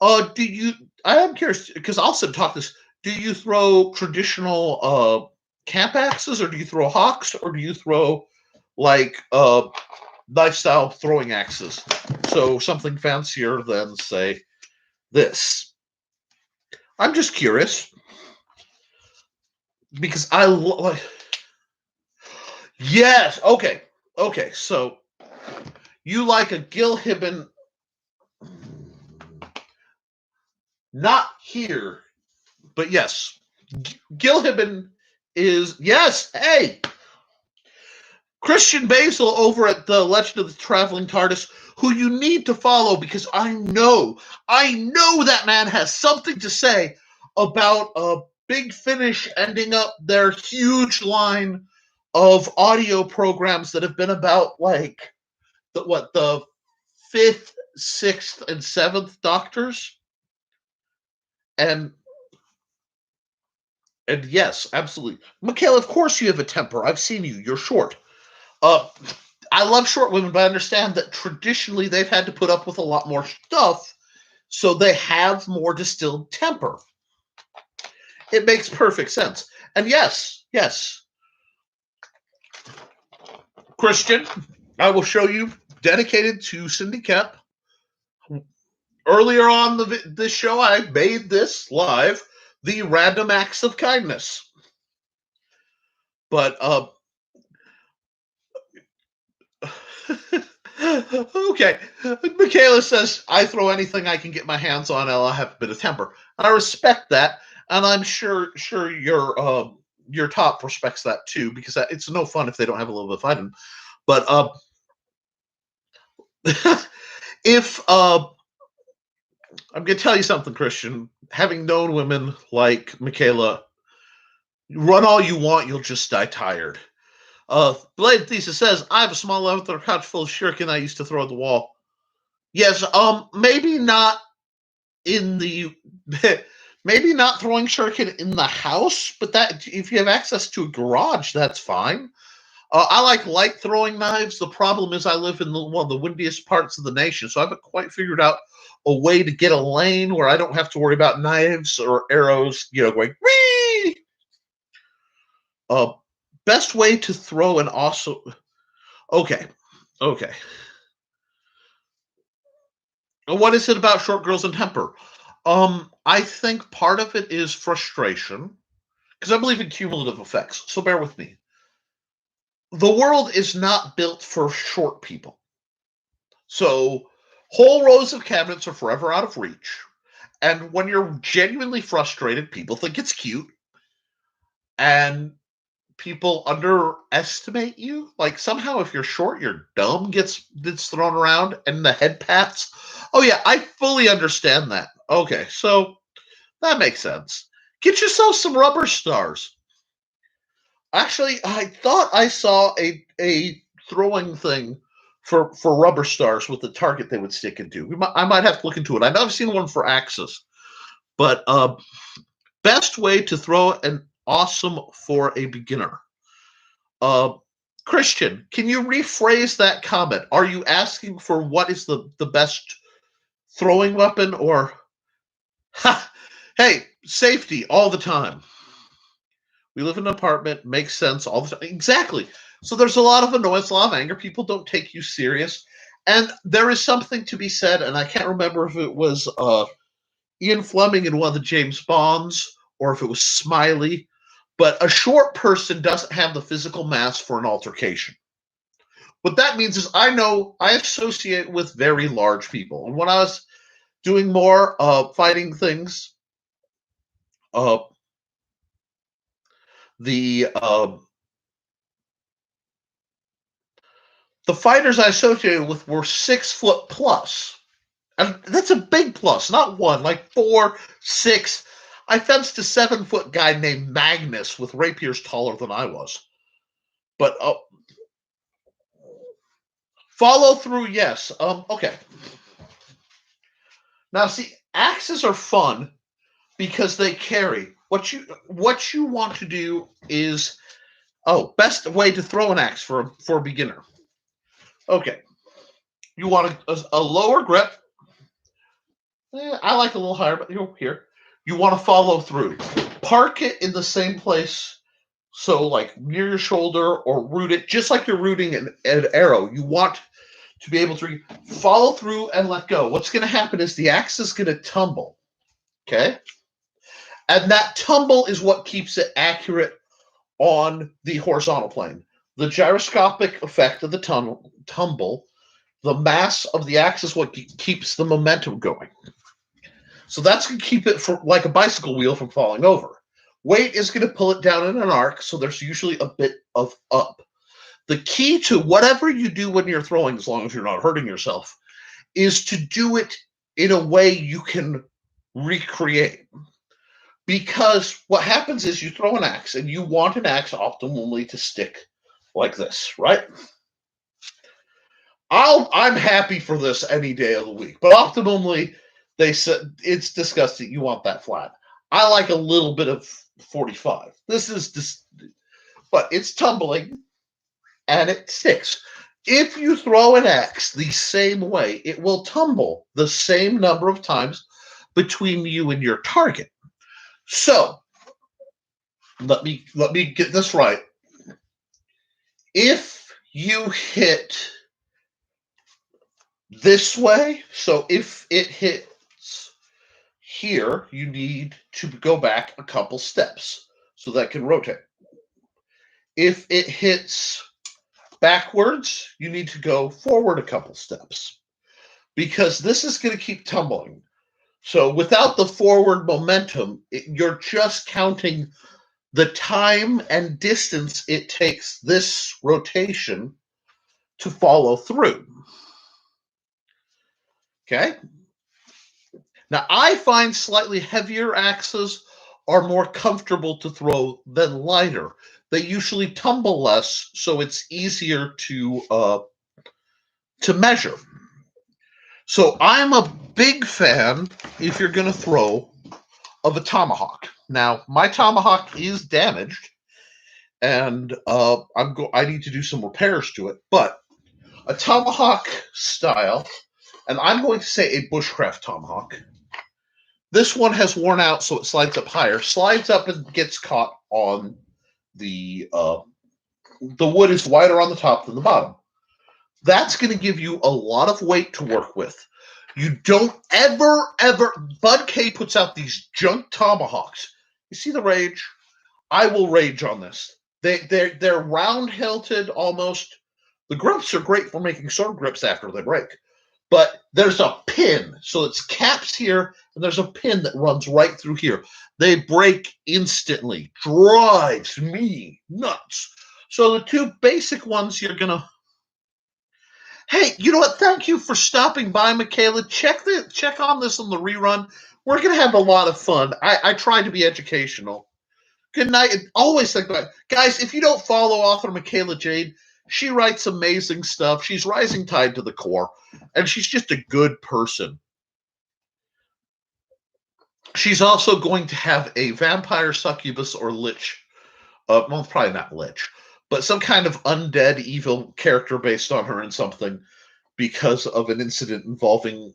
Do you? I am curious because I'll sit and talk this. Do you throw traditional camp axes, or do you throw hawks, or do you throw like lifestyle throwing axes? So something fancier than say this. I'm just curious because I like. Yes. Okay. Okay. So you like a Gilhibben? Not here, but yes. Gilhibben is yes. Hey, Christian Basil over at the Legend of the Traveling TARDIS, who you need to follow because I know that man has something to say about Big Finish ending up their huge line of audio programs that have been about like the fifth, sixth, and seventh Doctors, and yes, absolutely, Michaela. Of course, you have a temper. I've seen you. You're short. I love short women, but I understand that traditionally they've had to put up with a lot more stuff, so they have more distilled temper. It makes perfect sense. And yes, Christian, I will show you dedicated to Cindy Kemp. Earlier on this show, I made this live, the random acts of kindness. But okay. Michaela says, I throw anything I can get my hands on, and I'll have a bit of temper. I respect that, and I'm sure your top respects that too, because it's no fun if they don't have a little bit of fighting. But if I'm gonna tell you something, Christian, having known women like Michaela, run all you want, you'll just die tired. Blade Thesis says, I have a small leather couch full of shuriken I used to throw at the wall. Yes, maybe not in the maybe not throwing shuriken in the house, but that if you have access to a garage, that's fine. I like light throwing knives. The problem is I live in one of the windiest parts of the nation, so I haven't quite figured out a way to get a lane where I don't have to worry about knives or arrows, going whee. Best way to throw an awesome. Okay. What is it about short girls and temper? I think part of it is frustration, because I believe in cumulative effects. So bear with me. The world is not built for short people. So whole rows of cabinets are forever out of reach. And when you're genuinely frustrated, people think it's cute. And people underestimate you. Like somehow if you're short, your dumb gets thrown around and the head pats. Oh yeah, I fully understand that. Okay, so that makes sense. Get yourself some rubber stars. Actually, I thought I saw a throwing thing for rubber stars with the target they would stick into. I might have to look into it. I know I've seen one for Axis, but best way to throw an awesome for a beginner. Christian, can you rephrase that comment? Are you asking for what is the best throwing weapon, or hey, safety all the time? We live in an apartment, makes sense all the time. Exactly. So there's a lot of annoyance, a lot of anger. People don't take you serious. And there is something to be said, and I can't remember if it was Ian Fleming in one of the James Bonds or if it was Smiley, but a short person doesn't have the physical mass for an altercation. What that means is I associate with very large people. And when I was doing more fighting things, the fighters I associated with were 6 foot plus. And that's a big plus, not one, like 4, 6. I fenced a 7 foot guy named Magnus with rapiers taller than I was. But follow through, yes. Okay. Now, see, axes are fun because they carry. What you want to do is Oh, best way to throw an axe for a beginner. Okay, you want a lower grip. I like a little higher, but here. You want to follow through. Park it in the same place, so like near your shoulder, or root it just like you're rooting an arrow. You want to be able to follow through and let go. What's going to happen is the axe is going to tumble. Okay? And that tumble is what keeps it accurate on the horizontal plane. The gyroscopic effect of the tumble, the mass of the axe is what keeps the momentum going. So that's going to keep it like a bicycle wheel from falling over. Weight is going to pull it down in an arc, so there's usually a bit of up. The key to whatever you do when you're throwing, as long as you're not hurting yourself, is to do it in a way you can recreate. Because what happens is you throw an axe, and you want an axe optimally to stick like this, right? I'm happy for this any day of the week, but optimally, they said it's discussed that you want that flat. I like a little bit of 45. This is just, but it's tumbling, and it sticks. If you throw an axe the same way, it will tumble the same number of times between you and your target. So, let me get this right. If you hit this way, so if it hits here, you need to go back a couple steps so that can rotate. If it hits backwards, you need to go forward a couple steps because this is going to keep tumbling. So without the forward momentum, you're just counting the time and distance it takes this rotation to follow through. Okay? Now, I find slightly heavier axes are more comfortable to throw than lighter. They usually tumble less, so it's easier to measure. So I'm a big fan, if you're going to throw, of a tomahawk. Now, my tomahawk is damaged, and I need to do some repairs to it, but a tomahawk style, and I'm going to say a bushcraft tomahawk. This one has worn out, so it slides up higher. Slides up and gets caught on the wood is wider on the top than the bottom. That's going to give you a lot of weight to work with. You don't ever, Bud K puts out these junk tomahawks. You see the rage? I will rage on this. They're round-hilted almost. The grips are great for making sword grips after they break. But there's a pin, so it's caps here, and there's a pin that runs right through here. They break instantly. Drives me nuts. So the two basic ones you're going to... Hey, you know what? Thank you for stopping by, Michaela. Check on this on the rerun. We're going to have a lot of fun. I try to be educational. Good night. And always think about it. Guys, if you don't follow author Michaela Jade, she writes amazing stuff. She's Risingtide to the core, and she's just a good person. She's also going to have a vampire, succubus, or lich. Well, probably not lich, but some kind of undead evil character based on her in something because of an incident involving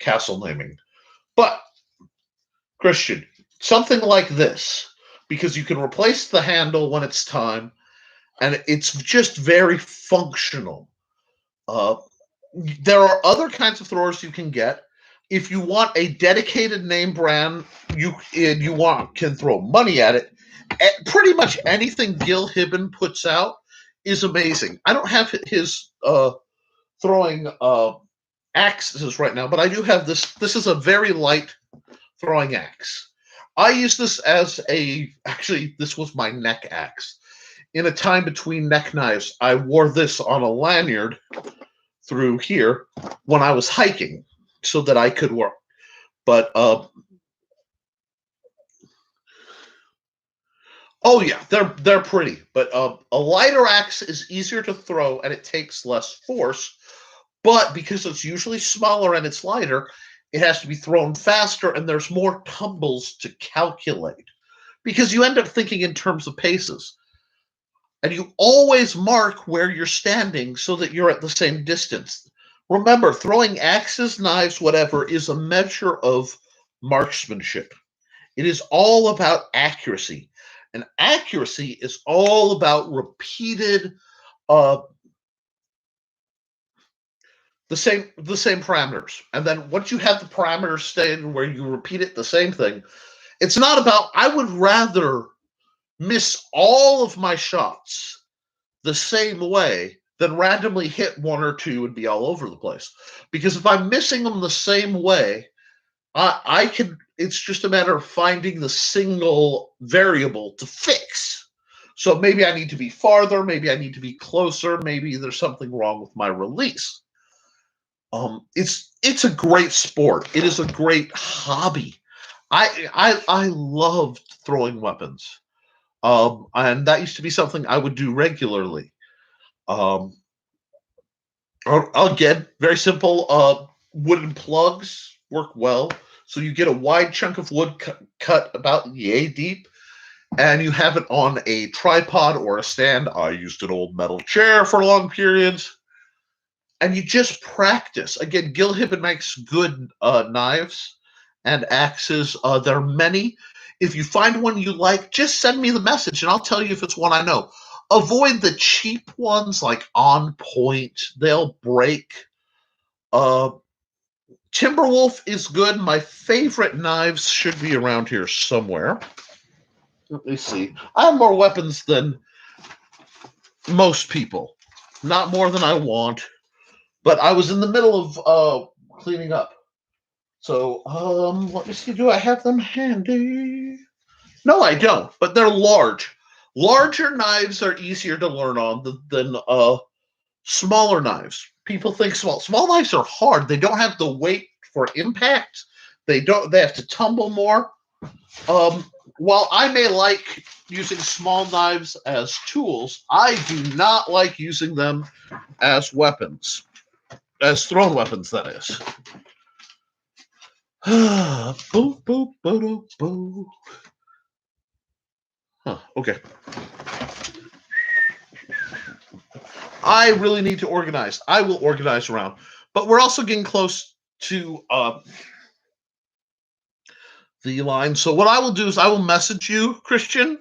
castle naming. But, Christian, something like this, because you can replace the handle when it's time, and it's just very functional. There are other kinds of throwers you can get. If you want a dedicated name brand, you can throw money at it. Pretty much anything Gil Hibben puts out is amazing. I don't have his throwing axes right now, but I do have this. This is a very light throwing axe. I use this as actually, this was my neck axe. In a time between neck knives, I wore this on a lanyard through here when I was hiking so that I could work. But, oh yeah, they're pretty. But a lighter axe is easier to throw and it takes less force. But because it's usually smaller and it's lighter, it has to be thrown faster and there's more tumbles to calculate. Because you end up thinking in terms of paces. And you always mark where you're standing so that you're at the same distance. Remember, throwing axes, knives, whatever, is a measure of marksmanship. It is all about accuracy. And accuracy is all about repeated the same parameters. And then once you have the parameters staying where you repeat it, the same thing. It's not about, I would rather miss all of my shots the same way than randomly hit one or two and be all over the place. Because if I'm missing them the same way, I can, it's just a matter of finding the single variable to fix. So maybe I need to be farther, maybe I need to be closer, maybe there's something wrong with my release. It's a great sport. It is a great hobby. I loved throwing weapons. And that used to be something I would do regularly. Again, very simple. Wooden plugs work well. So you get a wide chunk of wood cut about yay deep, and you have it on a tripod or a stand. I used an old metal chair for long periods. And you just practice. Again, Gil Hibben makes good knives and axes. There are many. If you find one you like, just send me the message, and I'll tell you if it's one I know. Avoid the cheap ones like On Point. They'll break. Timberwolf is good. My favorite knives should be around here somewhere. Let me see. I have more weapons than most people. Not more than I want. But I was in the middle of cleaning up. So, let me see. Do I have them handy? No, I don't. But they're large. Larger knives are easier to learn on than smaller knives. People think small knives are hard. They don't have the weight for impact. They have to tumble more. While I may like using small knives as tools, I do not like using them as weapons. As thrown weapons, that is. Boop, boop, boop, boop. Huh, okay. I really need to organize. I will organize around. But we're also getting close to the line. So what I will do is I will message you, Christian,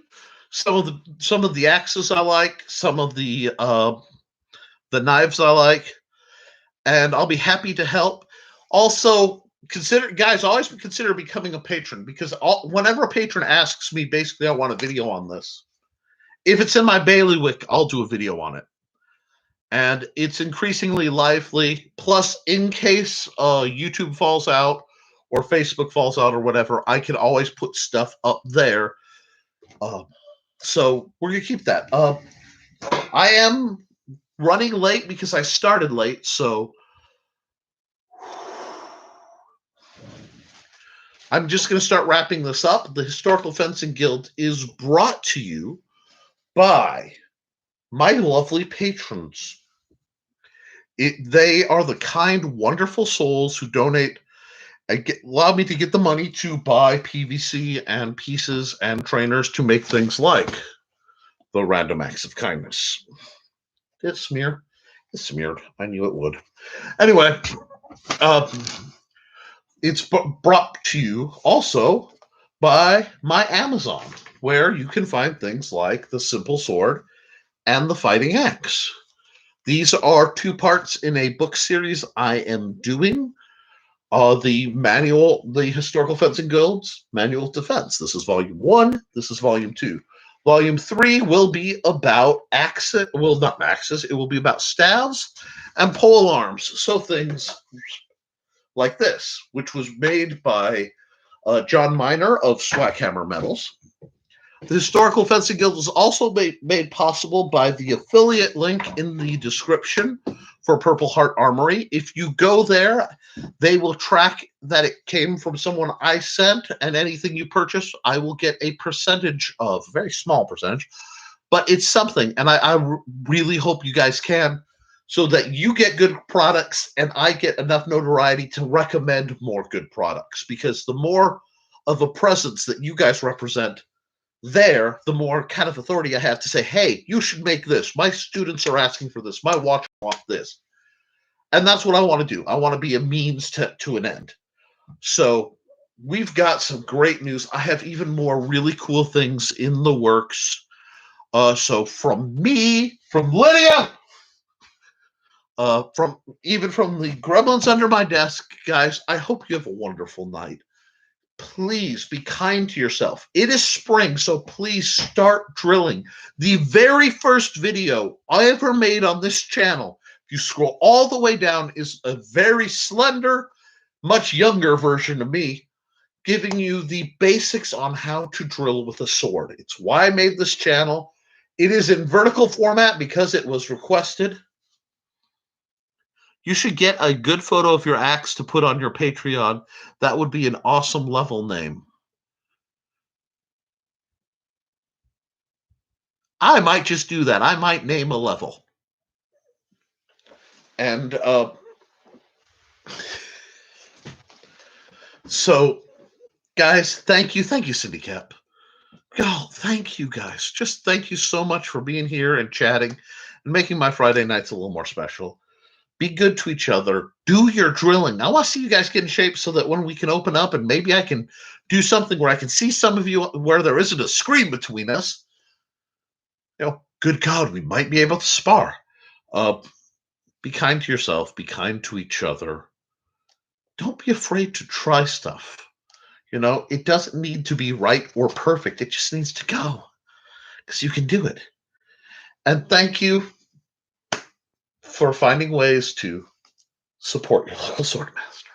some of the axes I like, some of the knives I like, and I'll be happy to help. Also, always consider becoming a patron, because whenever a patron asks me, basically, I want a video on this. If it's in my bailiwick, I'll do a video on it. And it's increasingly lively. Plus, in case YouTube falls out or Facebook falls out or whatever, I can always put stuff up there. So we're going to keep that. I am running late because I started late, so I'm just going to start wrapping this up. The Historical Fencing Guild is brought to you by my lovely patrons. They are the kind, wonderful souls who donate and allow me to get the money to buy PVC and pieces and trainers to make things like the Random Acts of Kindness. It's smeared. I knew it would. Anyway, it's brought to you also by my Amazon, where you can find things like the Simple Sword and the Fighting Axe. These are 2 parts in a book series I am doing. The Historical Fencing Guild's Manual of Defense. This is Volume 1. This is Volume 2. Volume 3 will be about axes. Well, not axes. It will be about staves and pole arms. So things like this, which was made by John Miner of Swakhammer Metals. The Historical Fencing Guild is also made possible by the affiliate link in the description for Purple Heart Armory. If you go there, they will track that it came from someone I sent, and anything you purchase, I will get a percentage of, a very small percentage, but it's something, and I really hope you guys can, so that you get good products and I get enough notoriety to recommend more good products, because the more of a presence that you guys represent, there, the more kind of authority I have to say, hey, you should make this. My students are asking for this. My watch wants this. And that's what I want to do. I want to be a means to an end. So we've got some great news. I have even more really cool things in the works. So from me, from Lydia, from the gremlins under my desk, guys, I hope you have a wonderful night. Please be kind to yourself. It is spring, so please start drilling. The very first video I ever made on this channel, if you scroll all the way down, is a very slender, much younger version of me giving you the basics on how to drill with a sword. It's why I made this channel. It is in vertical format because it was requested. You should get a good photo of your axe to put on your Patreon. That would be an awesome level name. I might just do that. I might name a level. And so, guys, thank you. Thank you, Cindy Cap. Oh, thank you, guys. Just thank you so much for being here and chatting and making my Friday nights a little more special. Be good to each other. Do your drilling. I want to see you guys get in shape so that when we can open up and maybe I can do something where I can see some of you where there isn't a screen between us. You know, good God, we might be able to spar. Be kind to yourself. Be kind to each other. Don't be afraid to try stuff. You know, it doesn't need to be right or perfect. It just needs to go because you can do it. And thank you for finding ways to support your local swordmaster.